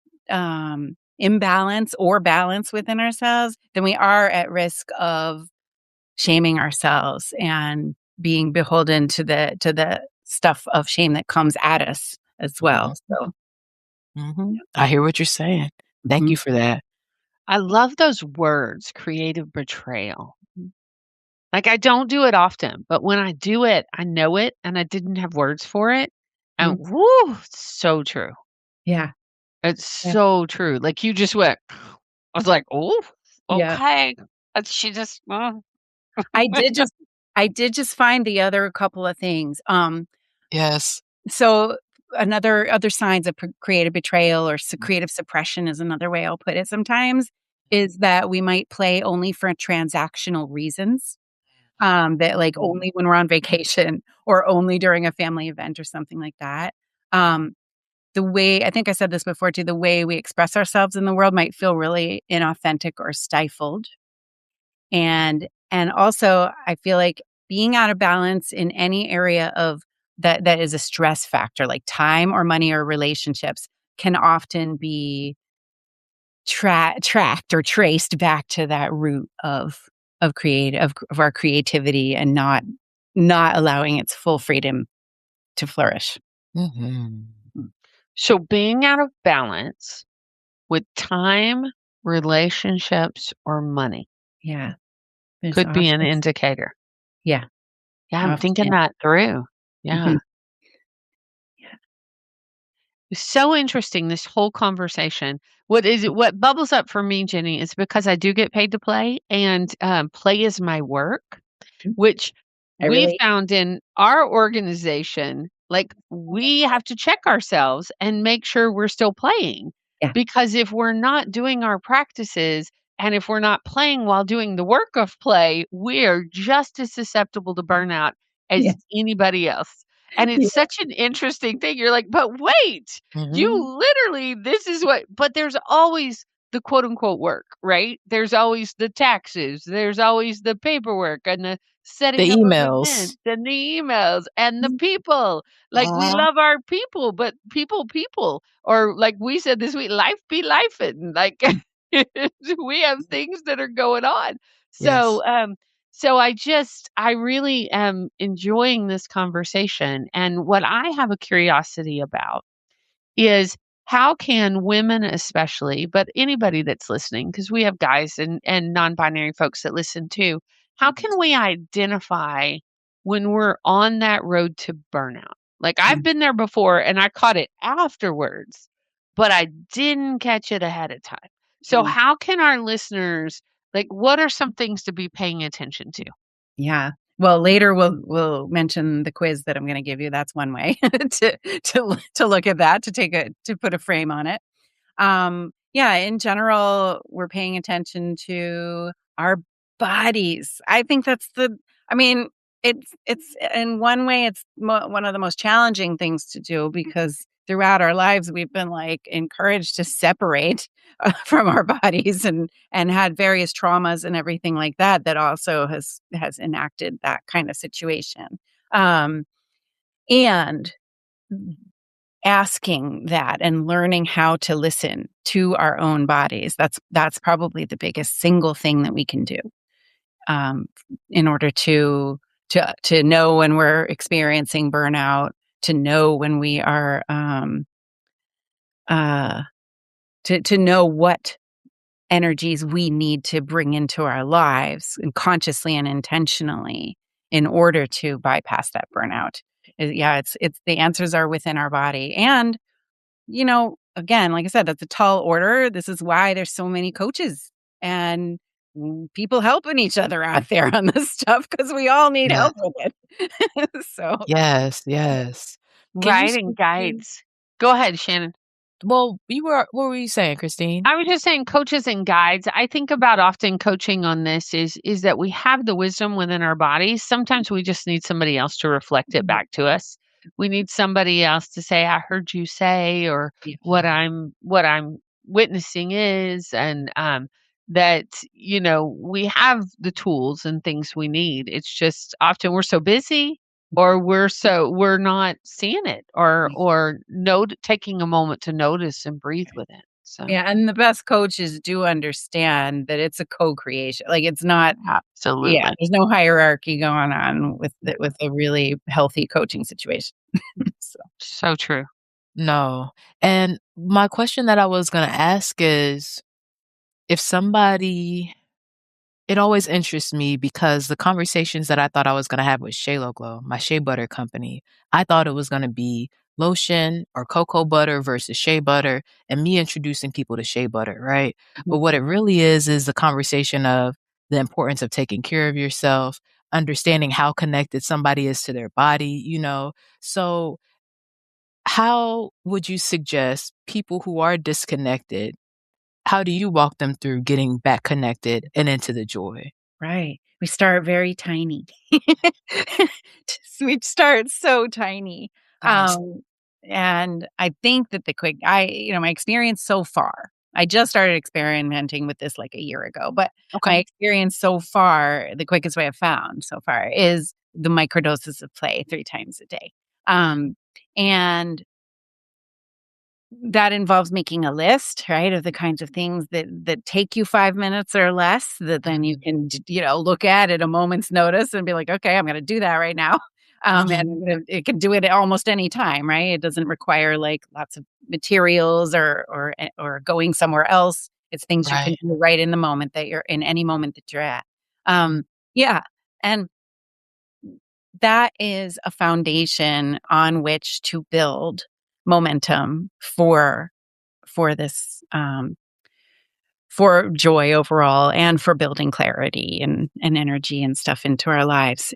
imbalance or balance within ourselves, then we are at risk of shaming ourselves and being beholden to the stuff of shame that comes at us as well. mhm, So, mhm. I hear what you're saying. Thank mhm. you for that. I love those words, creative betrayal. Like, I don't do it often, but when I do it, I know it and I didn't have words for it. And Mhm. woo, it's so true. Yeah. It's Yeah. so true. Like you just went, I was like, oh. Yeah. okay. She just, I did just I did just find the other couple of things. Yes. So other signs of creative betrayal or creative suppression is another way I'll put it sometimes, is that we might play only for transactional reasons. That like Mhm. only when we're on vacation or only during a family event or something like that. Um, the way I think I said this before too, the way we express ourselves in the world might feel really inauthentic or stifled. And also I feel like being out of balance in any area of that is a stress factor, like time or money or relationships, can often be tracked or traced back to that root of our creativity and not allowing its full freedom to flourish. Mhm. so being out of balance with time, relationships, or money Yeah, there's could be an often indicator. yeah, Yeah, I'm often thinking is. that through. Yeah. Mhm. Yeah. It's so interesting, this whole conversation. What bubbles up for me, Jenny, is because I do get paid to play, and play is my work, Mhm. which I we relate. found in our organization, like, we have to check ourselves and make sure we're still playing. Yeah. Because if we're not doing our practices and if we're not playing while doing the work of play, we're just as susceptible to burnout Yeah. as anybody else. And Yeah. it's such an interesting thing. You're like, but wait, you Mhm. literally, this is what, but there's always the quote unquote work, right? There's always the taxes, there's always the paperwork and the The setting up of emails. events and the emails and the Mhm. people. Like, we Uh-huh. love our people, but people, or like we said this week, life be life, and like we have things that are going on. Yes. So I really am enjoying this conversation. And what I have a curiosity about is, how can women especially, but anybody that's listening, because we have guys and non-binary folks that listen too, how can we identify when we're on that road to burnout? Like, I've been there before and I caught it afterwards, but I didn't catch it ahead of time. So Mhm. how can our listeners, like, what are some things to be paying attention to? Yeah. Well, later we'll mention the quiz that I'm gonna give you. That's one way to look at that, to put a frame on it. Yeah, in general, we're paying attention to our bodies. I think that's I mean, it's in one way, it's one of the most challenging things to do because throughout our lives, we've been like encouraged to separate from our bodies and had various traumas and everything like that that also has enacted that kind of situation. Um, and asking that and learning how to listen to our own bodies. That's probably the biggest single thing that we can do, um, in order to know when we're experiencing burnout, to know when we are, uh, to know what energies we need to bring into our lives and consciously and intentionally in order to bypass that burnout. Yeah, it's the answers are within our body. And again, like I said, that's a tall order. This is why there's so many coaches and people helping each other out there on this stuff because we all need Yeah. help with it. So, Yes, yes. Can you Writing speak to guides. Go ahead, Shannon. well, what were you saying, Christine? I was just saying, coaches and guides. I think about often coaching on this is that we have the wisdom within our bodies. Sometimes we just need somebody else to reflect it back to us. We need somebody else to say, "I heard you say," or yeah, what I'm witnessing is, and that, we have the tools and things we need. It's just often we're so busy, or we're not seeing it, or taking a moment to notice and breathe with it. So yeah, and the best coaches do understand that it's a co-creation. Like it's not, yeah, absolutely. there's no hierarchy going on with a really healthy coaching situation. So, So true. No. And my question that I was gonna ask is, if somebody it always interests me because the conversations that I thought I was gonna have with Shaylo Glow, my shea butter company, I thought it was gonna be lotion or cocoa butter versus shea butter, and me introducing people to shea butter, right? Mhm. But what it really is the conversation of the importance of taking care of yourself, understanding how connected somebody is to their body, you know? So, how would you suggest people who are disconnected, how do you walk them through getting back connected and into the joy? Right. We start very tiny. We start so tiny. Nice. Um, and I think that my experience so far, I just started experimenting with this like a year ago, but Okay. my experience so far, the quickest way I've found so far is the microdoses of play 3 times a day. And that involves making a list, right, of the kinds of things that take you 5 minutes or less that then you Mhm. can look at a moment's notice and be like, "Okay, I'm gonna do that right now." And Mhm. it can do it at almost any time, right? It doesn't require, like, lots of materials or going somewhere else. It's things you can Right. do right in the moment that you're in any moment that you're at. Mm. Yeah, and that is a foundation on which to build momentum for this, for joy overall and for building clarity and energy and stuff into our lives.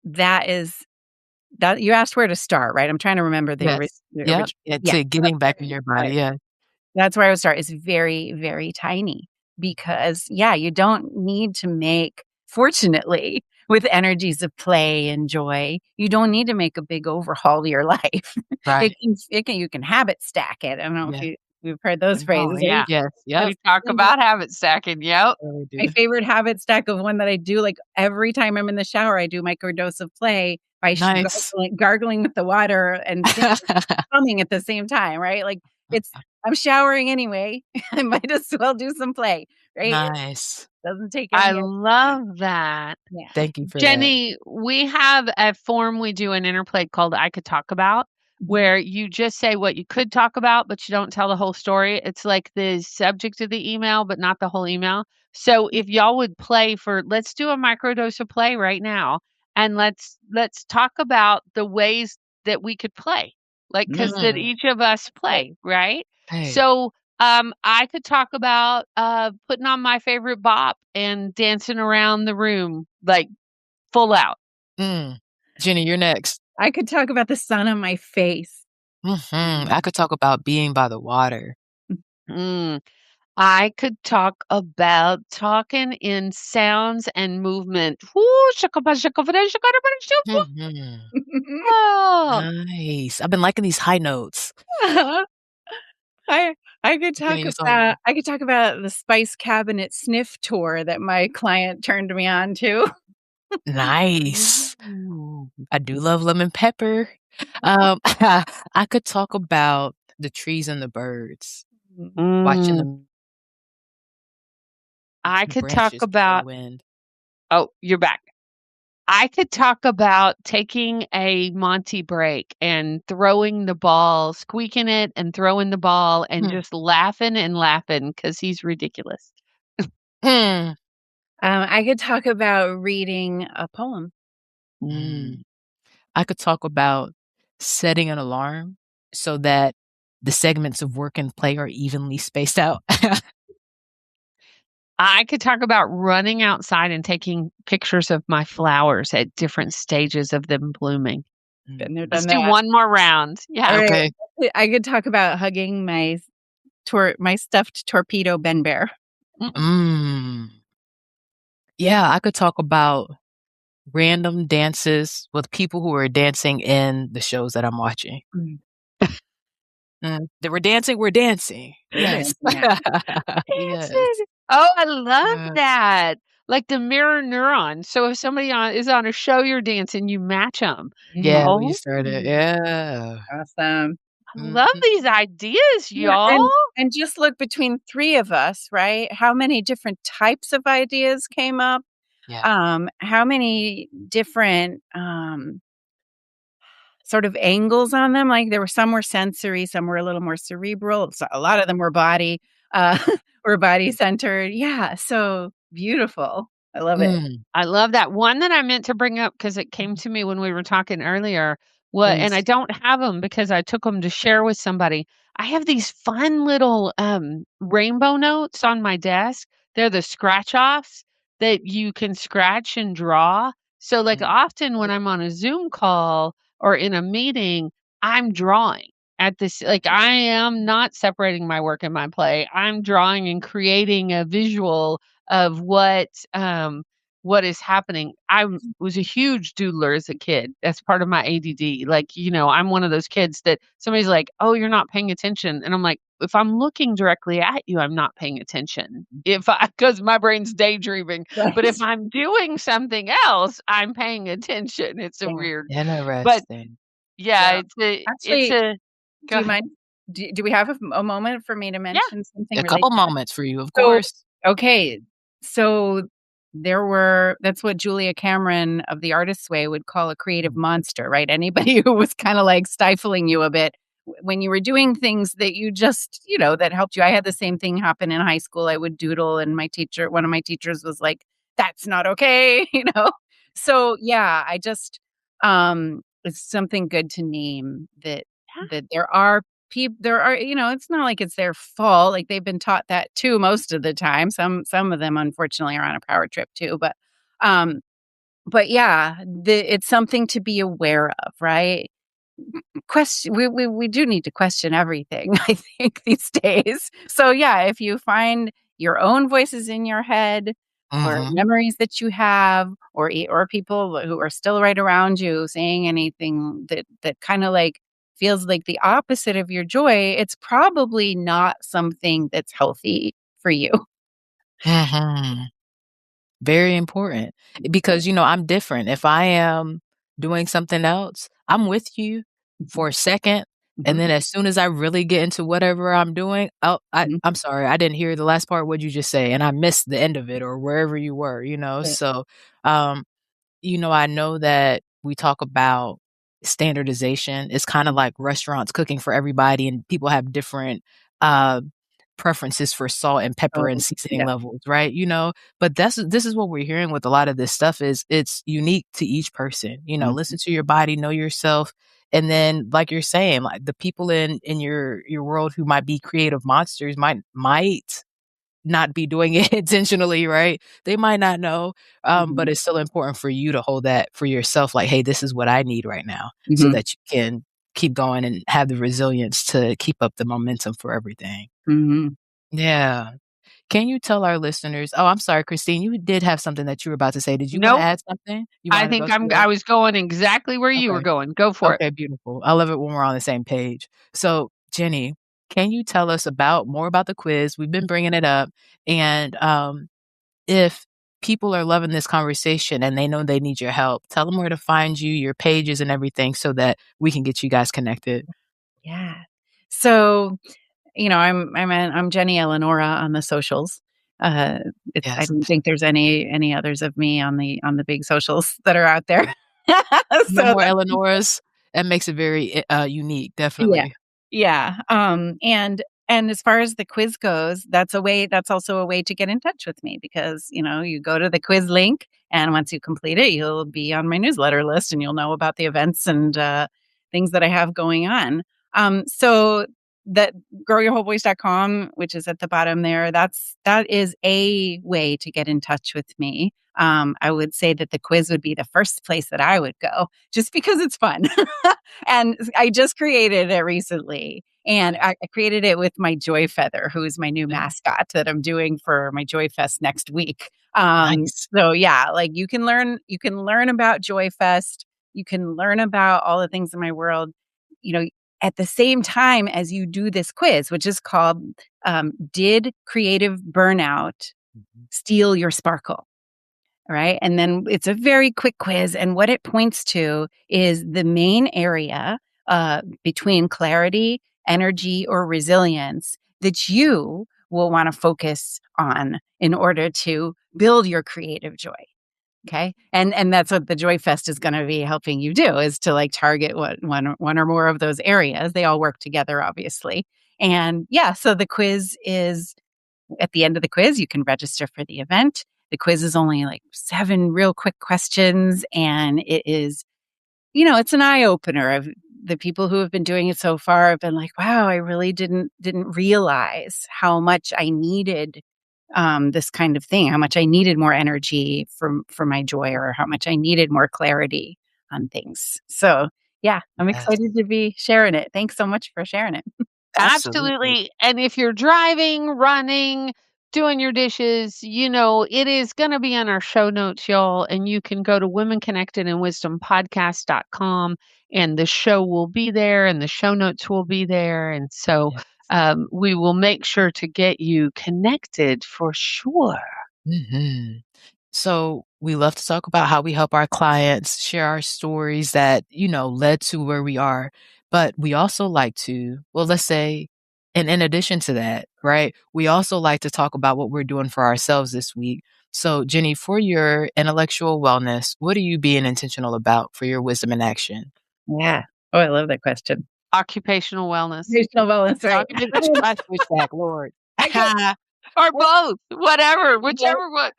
That is that you asked where to start, right? I'm trying to remember Yes. the Yep. original. Yeah, Yeah, to that's getting where back in your I body, start. yeah. That's where I would start. It's very, very tiny because, yeah, you don't need to make fortunately, with energies of play and joy, you don't need to make a big overhaul to your life. Right. You can habit stack it. I don't know if Yeah. you've heard those Oh, phrases. yeah. Yes. Yep. We talk about habit stacking, yep. Really My do. favorite habit stack of one that I do, like, every time I'm in the shower, I do microdose of play by Nice. gargling with the water and humming at the same time, right? Like, I'm showering anyway. I might as well do some play, right? It Nice. doesn't take I any extra time. love that. Yeah. Thank you for that. Jenny, we have a form we do in Interplay called I Could Talk About, Mhm. where you just say what you could talk about, but you don't tell the whole story. It's like the subject of the email, but not the whole email. So if y'all would play for, let's do a microdose of play right now, and let's talk about the ways that we could play, like because that Mm. each of us Right. play, right? Hey. So I could talk about putting on my favorite bop and dancing around the room like full out. Mm. Jenny, you're next. I could talk about the sun on my face. Mhm. I could talk about being by the water. Mm. I could talk about talking in sounds and movement. Whoo, shakaba, shakaba, shakaba, shakaba. Mhm. Oh, Nice. I've been liking these high notes. I Jenny, it's all you. I could talk about the spice cabinet sniff tour that my client turned me on to. Nice. I do love lemon pepper. I could talk about the trees and the birds, watching mm. I the could talk branches before the about, wind. oh, you're back. I could talk about taking a Monty break and throwing the ball, squeaking it and throwing the ball and Hmm. just laughing and laughing because he's ridiculous. Hmm. I could talk about reading a poem. Mm. Mm. I could talk about setting an alarm so that the segments of work and play are evenly spaced out. I could talk about running outside and taking pictures of my flowers at different stages of them blooming. Mm. Been there, Let's done do that. one more round. Yeah. Alright. Okay. I could talk about hugging my stuffed torpedo Ben Bear. Mm. Yeah, I could talk about random dances with people who are dancing in the shows that I'm watching. Mm. They were dancing, we're dancing. We're Yes. dancing now. Yes. Dancing. Oh, I love Yes. that. Like the mirror neuron. So if somebody is on a show you're dancing, you match them. Yeah, Mm. we Oh, started. Yeah. Awesome. I love Mhm. these ideas, Yeah, y'all. and just look between 3 of us, right? How many different types of ideas came up? Yeah. How many different, sort of angles on them? Like, there were some were sensory, some were a little more cerebral, so a lot of them were body, uh, were body centered. Yeah, so beautiful. I love it. Mm. I love that. One that I meant to bring up because it came to me when we were talking earlier What and I Please. don't have them because I took them to share with somebody. I have these fun little, rainbow notes on my desk. They're the scratch offs that you can scratch and draw. So, like, Mm. often when I'm on a Zoom call or in a meeting, I'm drawing at this like, I am not separating my work and my play. I'm drawing and creating a visual of what is happening. Was a huge doodler as a kid. That's part of my ADD. Like, I'm one of those kids that somebody's like, "Oh, you're not paying attention." And I'm like, "If I'm looking directly at you, I'm not paying attention. If I because my brain's daydreaming. But if Right. I'm doing something else, I'm paying attention." It's a Yeah. weird but Interesting. yeah, Yeah. it's Actually, a do go you ahead. mind? Do we have a moment for me to Yeah. mention something A related couple to that? moments for you, of So, course. okay. So that's what Julia Cameron of The Artist's Way would call a creative Mm. monster, right? Anybody who was kind of like stifling you a bit when you were doing things that you just, that helped you. I had the same thing happen in high school. I would doodle, and one of my teachers was like, "That's not okay," So yeah, it's something good to name that there are, it's not like it's their fault, like, they've been taught that too most of the time. Some of them, unfortunately, are on a power trip too, um but yeah, it's something to be aware of, right? We do need to question everything, I think, these days. So, yeah, if you find your own voices in your head or Mhm. memories that you have or people who are still right around you saying anything that kinda, like, feels like the opposite of your joy, it's probably not something that's healthy for you. Mhm. Very important because, I'm different. If I am doing something else, I'm with you Mhm, for a second, and mhm, then as soon as I really get into whatever I'm doing, oh, mhm. I'm sorry, I didn't hear the last part. What'd you just say? And I missed the end of it or wherever you were, Right. So, um, I know that we talk about standardization. It's kinda like restaurants cooking for everybody, and people have different, uh, preferences for salt and pepper and Oh, seasoning yeah. levels, right? But this is what we're hearing with a lot of this stuff is it's unique to each person, Mhm, listen to your body, know yourself, and then, like you're saying, like, the people in your world who might be creative monsters might not be doing it intentionally, right? They might not know, but mhm, it's still important for you to hold that for yourself, like, "Hey, this is what I need right now," so mhm, that you can keep going and have the resilience to keep up the momentum for everything. mhm. Yeah. Can you tell our listeners I'm sorry, Christine, you did have something that you were about to say. Did you wanna Nope. add something? You I wanted to think go to I it? was going exactly where you were Okay. going. Go for it. Okay, beautiful. I love it when we're on the same page. So, Jenny, can you tell us more about the quiz? We've been bringing it up, and, if people are loving this conversation and they know they need your help, tell them where to find you, your pages and everything so that we can get you guys connected. Yeah. So, I'm Jenny Eleonora on the socials. Uh, I Yes. don't think there's any others of me on the big socials that are out there. No So more Eleanor's. That makes it very, unique, yeah. definitely. Yeah, and as far as the quiz goes, that's also a way to get in touch with me because, you go to the quiz link, and once you complete it, you'll be on my newsletter list, and you'll know about the events and, things that I have going on. So that growyourwholevoice.com, which is at the bottom there, that is a way to get in touch with me. I would say that the quiz would be the first place that I would go just because it's fun. And I just created it recently, and I created it with my Joy Feather, who is my new Yeah. mascot that I'm doing for my Joy Fest next week. Nice. So yeah, like you can learn about Joy Fest, you can learn about all the things in my world, you know, at the same time as you do this quiz, which is called Did Creative Burnout Mhm. Steal Your Sparkle? Right? And then it's a very quick quiz. And what it points to is the main area between clarity, energy, or resilience that you will want to focus on in order to build your creative joy. Okay. And that's what the Joy Fest is going to be helping you do is to like target one or more of those areas. They all work together, obviously. And yeah, so the quiz is at the end of the quiz, you can register for the event. The quiz is only like 7 real quick questions, and it is, it's an eye opener. The people who have been doing it so far have been like, wow, I really didn't realize how much I needed this kind of thing, how much I needed more energy for my joy, or how much I needed more clarity on things. So yeah, I'm Yes, excited to be sharing it. Thanks so much for sharing it. absolutely. Absolutely. And if you're driving, running, doing your dishes, it is going to be on our show notes, y'all. And you can go to womenconnectedinwisdompodcast.com and the show will be there and the show notes will be there. And so Yeah. we will make sure to get you connected for sure. Mhm. So we love to talk about how we help our clients share our stories that, led to where we are. But we also like to, well, let's say, and in addition to that, right, we also like to talk about what we're doing for ourselves this week. So, Jenny, for your intellectual wellness, what are you being intentional about for your wisdom in action? Yeah. Oh, I love that question. Occupational wellness. Occupational wellness, right? I switch back, Lord. I get, Or I, both, whatever, yeah, whichever one.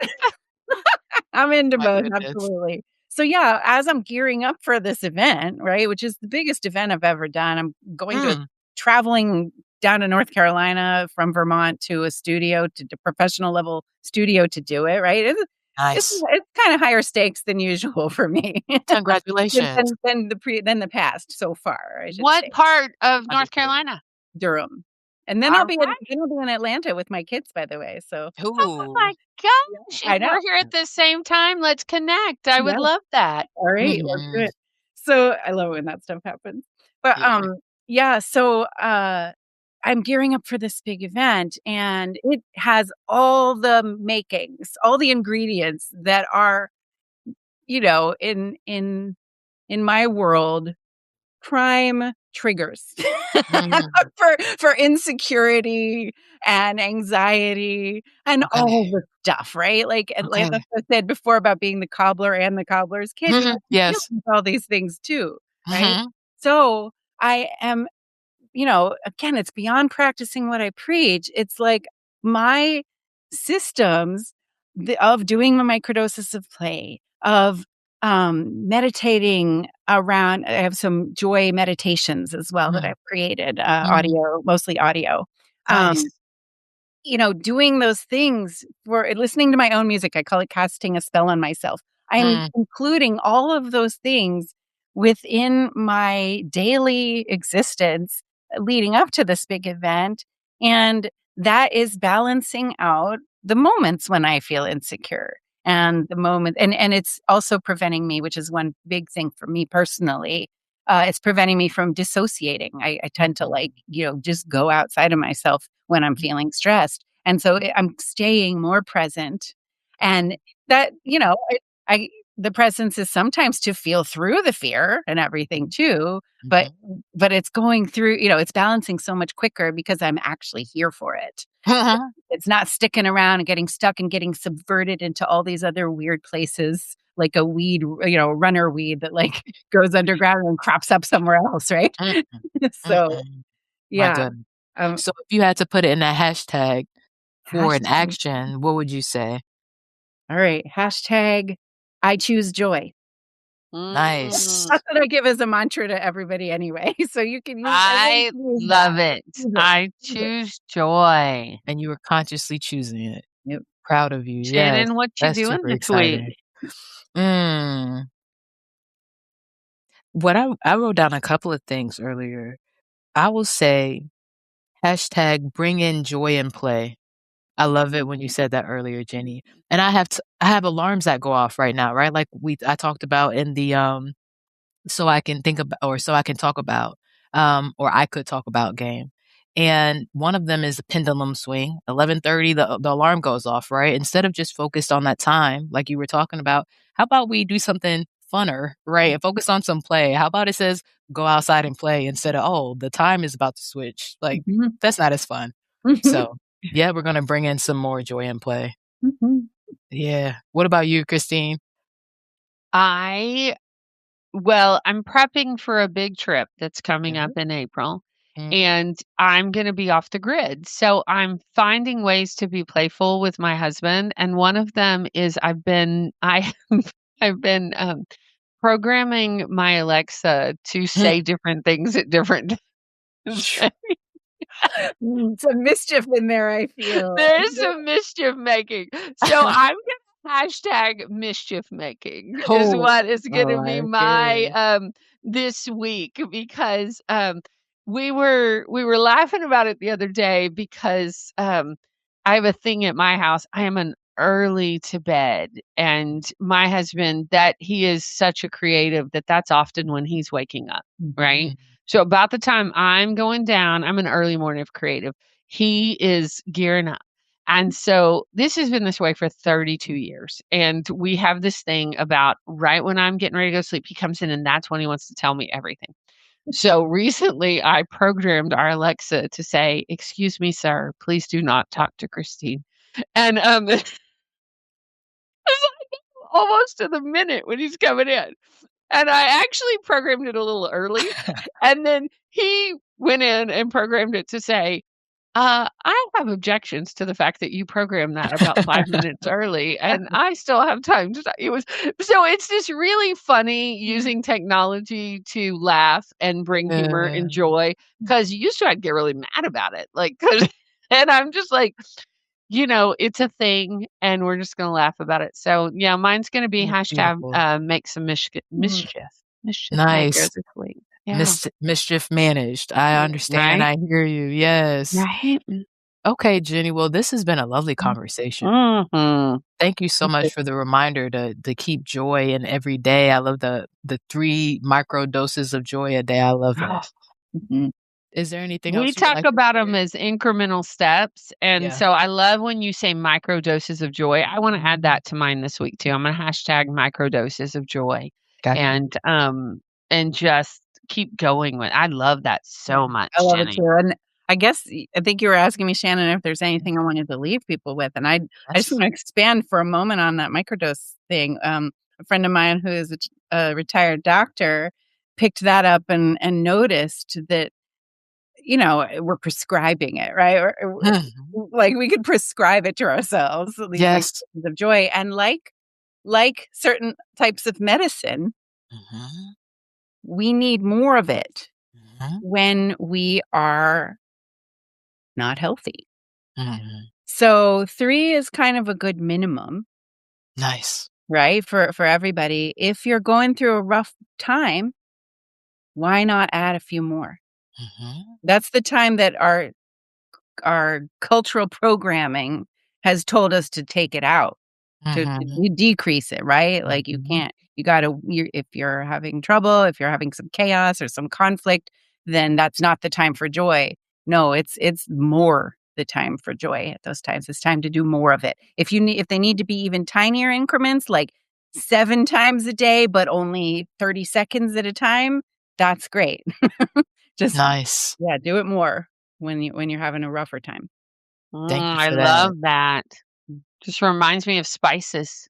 I'm into My both, goodness. absolutely. So yeah, as I'm gearing up for this event, right, which is the biggest event I've ever done, I'm going to Mm, traveling down to North Carolina from Vermont to a studio to professional level studio to do it, right? nice. It's kind of higher stakes than usual for me Congratulations. than the past so far, I should What say. part of North Understood. Carolina? Durham. And then All right. I'll be in Atlanta with my kids, by the way. So Oh Ooh. my yeah, gosh, if I know. we're here at the same time, let's connect. I Yeah. would love that. All right, let's do Mhm. it. So, I love when that stuff happens. But, Yeah. yeah, so, I'm gearing up for this big event, and it has all the makings, all the ingredients that are, in my world, prime triggers Mm, for insecurity and anxiety and okay. all the stuff, right? Like Okay. I said before about being the cobbler and the cobbler's kid, Mhm. I'm dealing Yes. with all these things too, right? Mhm. So I am, again, it's beyond practicing what I preach. It's like my systems of doing the microdoses of play, of meditating around. I have some joy meditations as well that Mm, I've created, mm. audio, mostly audio. Um, Nice. doing those things for listening to my own music. I call it casting a spell on myself. I'm Mm, including all of those things within my daily existence leading up to this big event. And that is balancing out the moments when I feel insecure and the moment, and it's also preventing me, which is one big thing for me personally. It's preventing me from dissociating. I tend to mhm, just go outside of myself when I'm feeling stressed. And so I'm staying more present. And that, I, the presence is sometimes to feel through the fear and everything too, but, mhm. it's going through, it's balancing so much quicker because I'm actually here for it. Mhm. It's not sticking around and getting stuck and getting subverted into all these other weird places like a weed, runner weed that like goes underground and crops up somewhere else, right? Mm, So, mm. My yeah. goodness. Um, So if you had to put it in a hashtag for an hashtag, action, what would you say? all right, hashtag I choose joy. Nice. Mm, That's what I give as a mantra to everybody anyway. So you can use everyone I can use that. love it. Use it. I Use it. choose joy. And you were consciously choosing it. Yep. Proud of you. Yes. Shannon, what you That's doing super this week? exciting. Mm. What I wrote down a couple of things earlier. I will say hashtag bring in joy and play. I love it when you said that earlier, Jenny. And I have alarms that go off right now, right? Like I talked about in the so I can think about or so I can talk about or I could talk about game. And one of them is the pendulum swing. 11:30 the alarm goes off, right? Instead of just focused on that time like you were talking about, how about we do something funner, right? And focus on some play. How about it says go outside and play instead of oh, the time is about to switch. Like Mhm. that's not as fun. Mhm. So, yeah, we're going to bring in some more joy and play. Mhm. Yeah. What about you, Christine? I Well, I'm prepping for a big trip that's coming up Mhm. in April, Mm, and I'm gonna be off the grid. So I'm finding ways to be playful with my husband, and one of them is I've been programming my Alexa to say different things at different times. Some mischief in there, I feel. There's some mischief making. So I'm gonna hashtag mischief making is Oh, what is gonna be I hear my, you. this week because, we were laughing about it the other day because, I have a thing at my house. I am an early to bed, and my husband, that he is such a creative that's often when he's waking up, right? Mhm. So about the time I'm going down, I'm an early morning creative. He is gearing up. And so this has been this way for 32 years. And we have this thing about right when I'm getting ready to go to sleep, he comes in and that's when he wants to tell me everything. So recently I programmed our Alexa to say, "Excuse me, sir, please do not talk to Christine." And almost to the minute when he's coming in. And I actually programmed it a little early. And then he went in and programmed it to say, I have objections to the fact that you programmed that about 5 minutes early, and I still have time to it was so it's just really funny using technology to laugh and bring humor and Yeah. joy, 'cause used to I'd get really mad about it, like, 'cause and I'm just like, it's a thing, and we're just gonna laugh about it. So, yeah, mine's gonna be That's hashtag, beautiful. make some Mm. mischief makers Nice. this week. Yeah. Mischief managed. I understand, Right? I hear you, yes. Right? Okay, Jenny, well, this has been a lovely conversation. Mhm. Thank you so much for the reminder to keep joy in every day. I love the 3 micro doses of joy a day, I love that. Mhm. Is there anything We else you would talk like to about them share? as incremental steps, and Yeah. so I love when you say micro doses of joy. I wanna add Mhm. that to mine this week too. I'm gonna hashtag micro doses of joy Gotcha. and just keep going with I love that so I much, love it Jenny. too, and I guess I think you were asking me, Shannon, if there's anything I wanted to leave people with, and I just Yes. wanna expand for a moment on that microdose thing. A friend of mine who is a retired doctor picked that up and noticed that, we're prescribing it, right? Mhm. Like, we could prescribe it to ourselves, these Yes. microdoses of joy, and like certain types of medicine, Mhm. we need more of it Mhm. when we are not healthy. Mhm. So 3 is kind of a good minimum, Nice. right, for everybody. If you're going through a rough time, why not add a few more? Mhm. That's the time that our cultural programming has told us to take it out, to Mhm. decrease it, right? Like, you Mhm. can't if you're having trouble, if you're having some chaos or some conflict, then that's not the time for joy. No, it's more the time for joy at those times. It's time to do more of it. If they need to be even tinier increments, like 7 times a day, but only 30 seconds at a time, that's great. Just, Nice. yeah, do it more when you're having a rougher time. Thank you I for that. love that. Just reminds me of spices,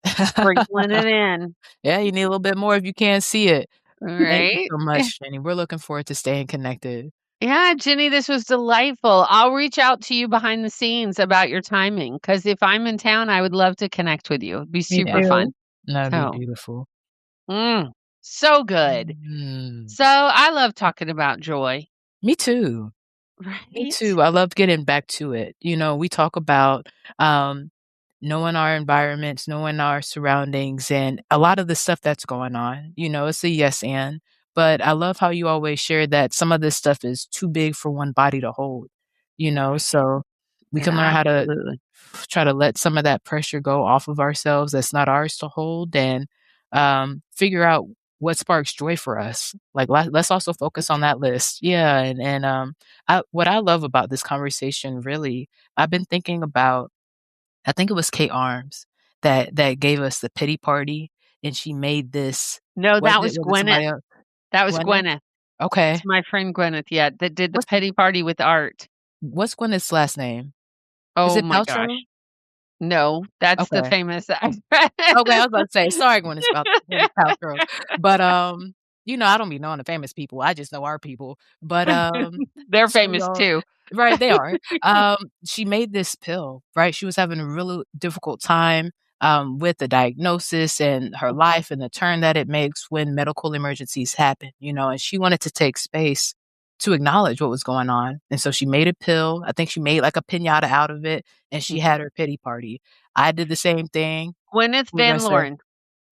sprinkling it in, Yeah, you need a little bit more if you can't see it. Thank you right? so much, Jenny. We're looking forward to staying connected. Yeah, Jenny, this was delightful. I'll reach out to you behind the scenes about your timing because if I'm in town, I would love to connect with you. It'd be Me super Yeah, fun. too. that'd be So, beautiful. mm, so good. Mm. So, I love talking about joy, Me too. Me right? too. I love getting back to it. We talk about um, knowing our environments, knowing our surroundings, and a lot of the stuff that's going on. It's a yes and. But I love how you always share that some of this stuff is too big for one body to hold. So we can learn how to Absolutely. try to let some of that pressure go off of ourselves that's not ours to hold and figure out what sparks joy for us. Like let's also focus on that list. Yeah, and what I love about this conversation really, I've been thinking about. I think it was Kate Arms that gave us the pity party, and she made this. No, Was that it? was Was it Gwyneth. somebody else? That was Gwyneth. Gwyneth. It's Okay. my friend Gwyneth, yeah, that did the What's petty party with art. what's Gwyneth's last name? Is Oh it my Paltrow? gosh. No, that's the Okay. famous actress. Okay, I was about to say, sorry, Gwyneth Paltrow. But, I don't be knowing the famous people, I just know our people. But, They're so famous y'all too. right, they are. She made this pill, right? She was having a really difficult time, with the diagnosis and her life and the turn that it makes when medical emergencies happen, and she wanted to take space to acknowledge what was going on. And so she made a pill. I think she made like a piñata out of it, and she had her pity party. I did the same thing. Gwyneth What was I Van say? Lauren. I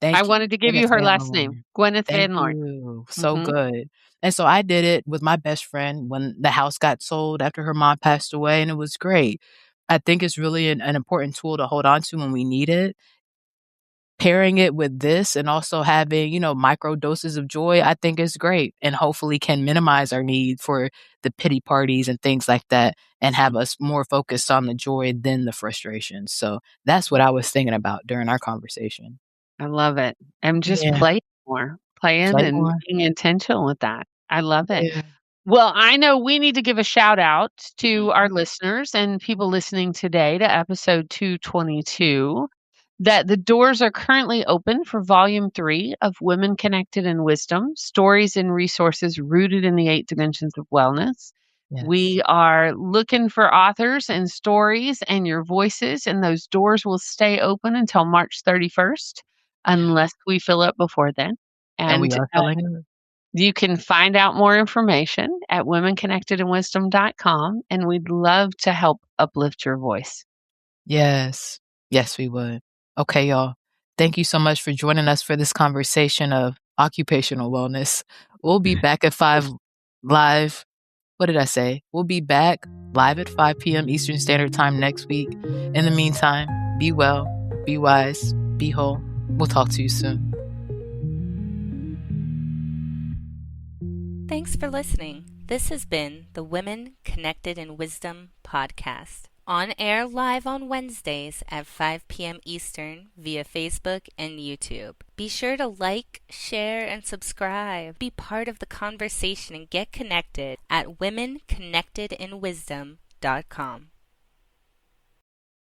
Thank you. wanted to give you Gwyneth her Van last name. Lauren. Gwyneth Thank Van Lauren. you. So Mhm. good. And so I did it with my best friend when the house got sold after her mom passed away, and it was great. I think it's really an important tool to hold on to when we need it. Pairing it with this and also having, micro doses of joy, I think is great and hopefully can minimize our need for the pity parties and things like that and have us more focused on the joy than the frustration. So that's what I was thinking about during our conversation. I love it. And just Yeah. play more. Playing Play and more. being intentional with that. I love it. Yeah. Well, I know we need to give a shout out to our Mhm. listeners and people listening today to episode 222 that the doors are currently open for volume 3 of Women Connected in Wisdom, Stories and Resources Rooted in the 8 Dimensions of Wellness. Yes. We are looking for authors and stories and your voices, and those doors will stay open until March 31st, Yeah. unless we fill up before then. And And we are filling it. you can find out more information at womenconnectedinwisdom.com, and we'd love to help uplift your voice. Yes. Yes, we would. Okay, y'all. Thank you so much for joining us for this conversation of occupational wellness. We'll be back at 5 live. What did I say? We'll be back live at 5 p.m. Eastern Standard Time next week. In the meantime, be well, be wise, be whole. We'll talk to you soon. Thanks for listening. This has been the Women Connected in Wisdom podcast. On air live on Wednesdays at 5 p.m. Eastern via Facebook and YouTube. Be sure to like, share, and subscribe. Be part of the conversation and get connected at womenconnectedinwisdom.com.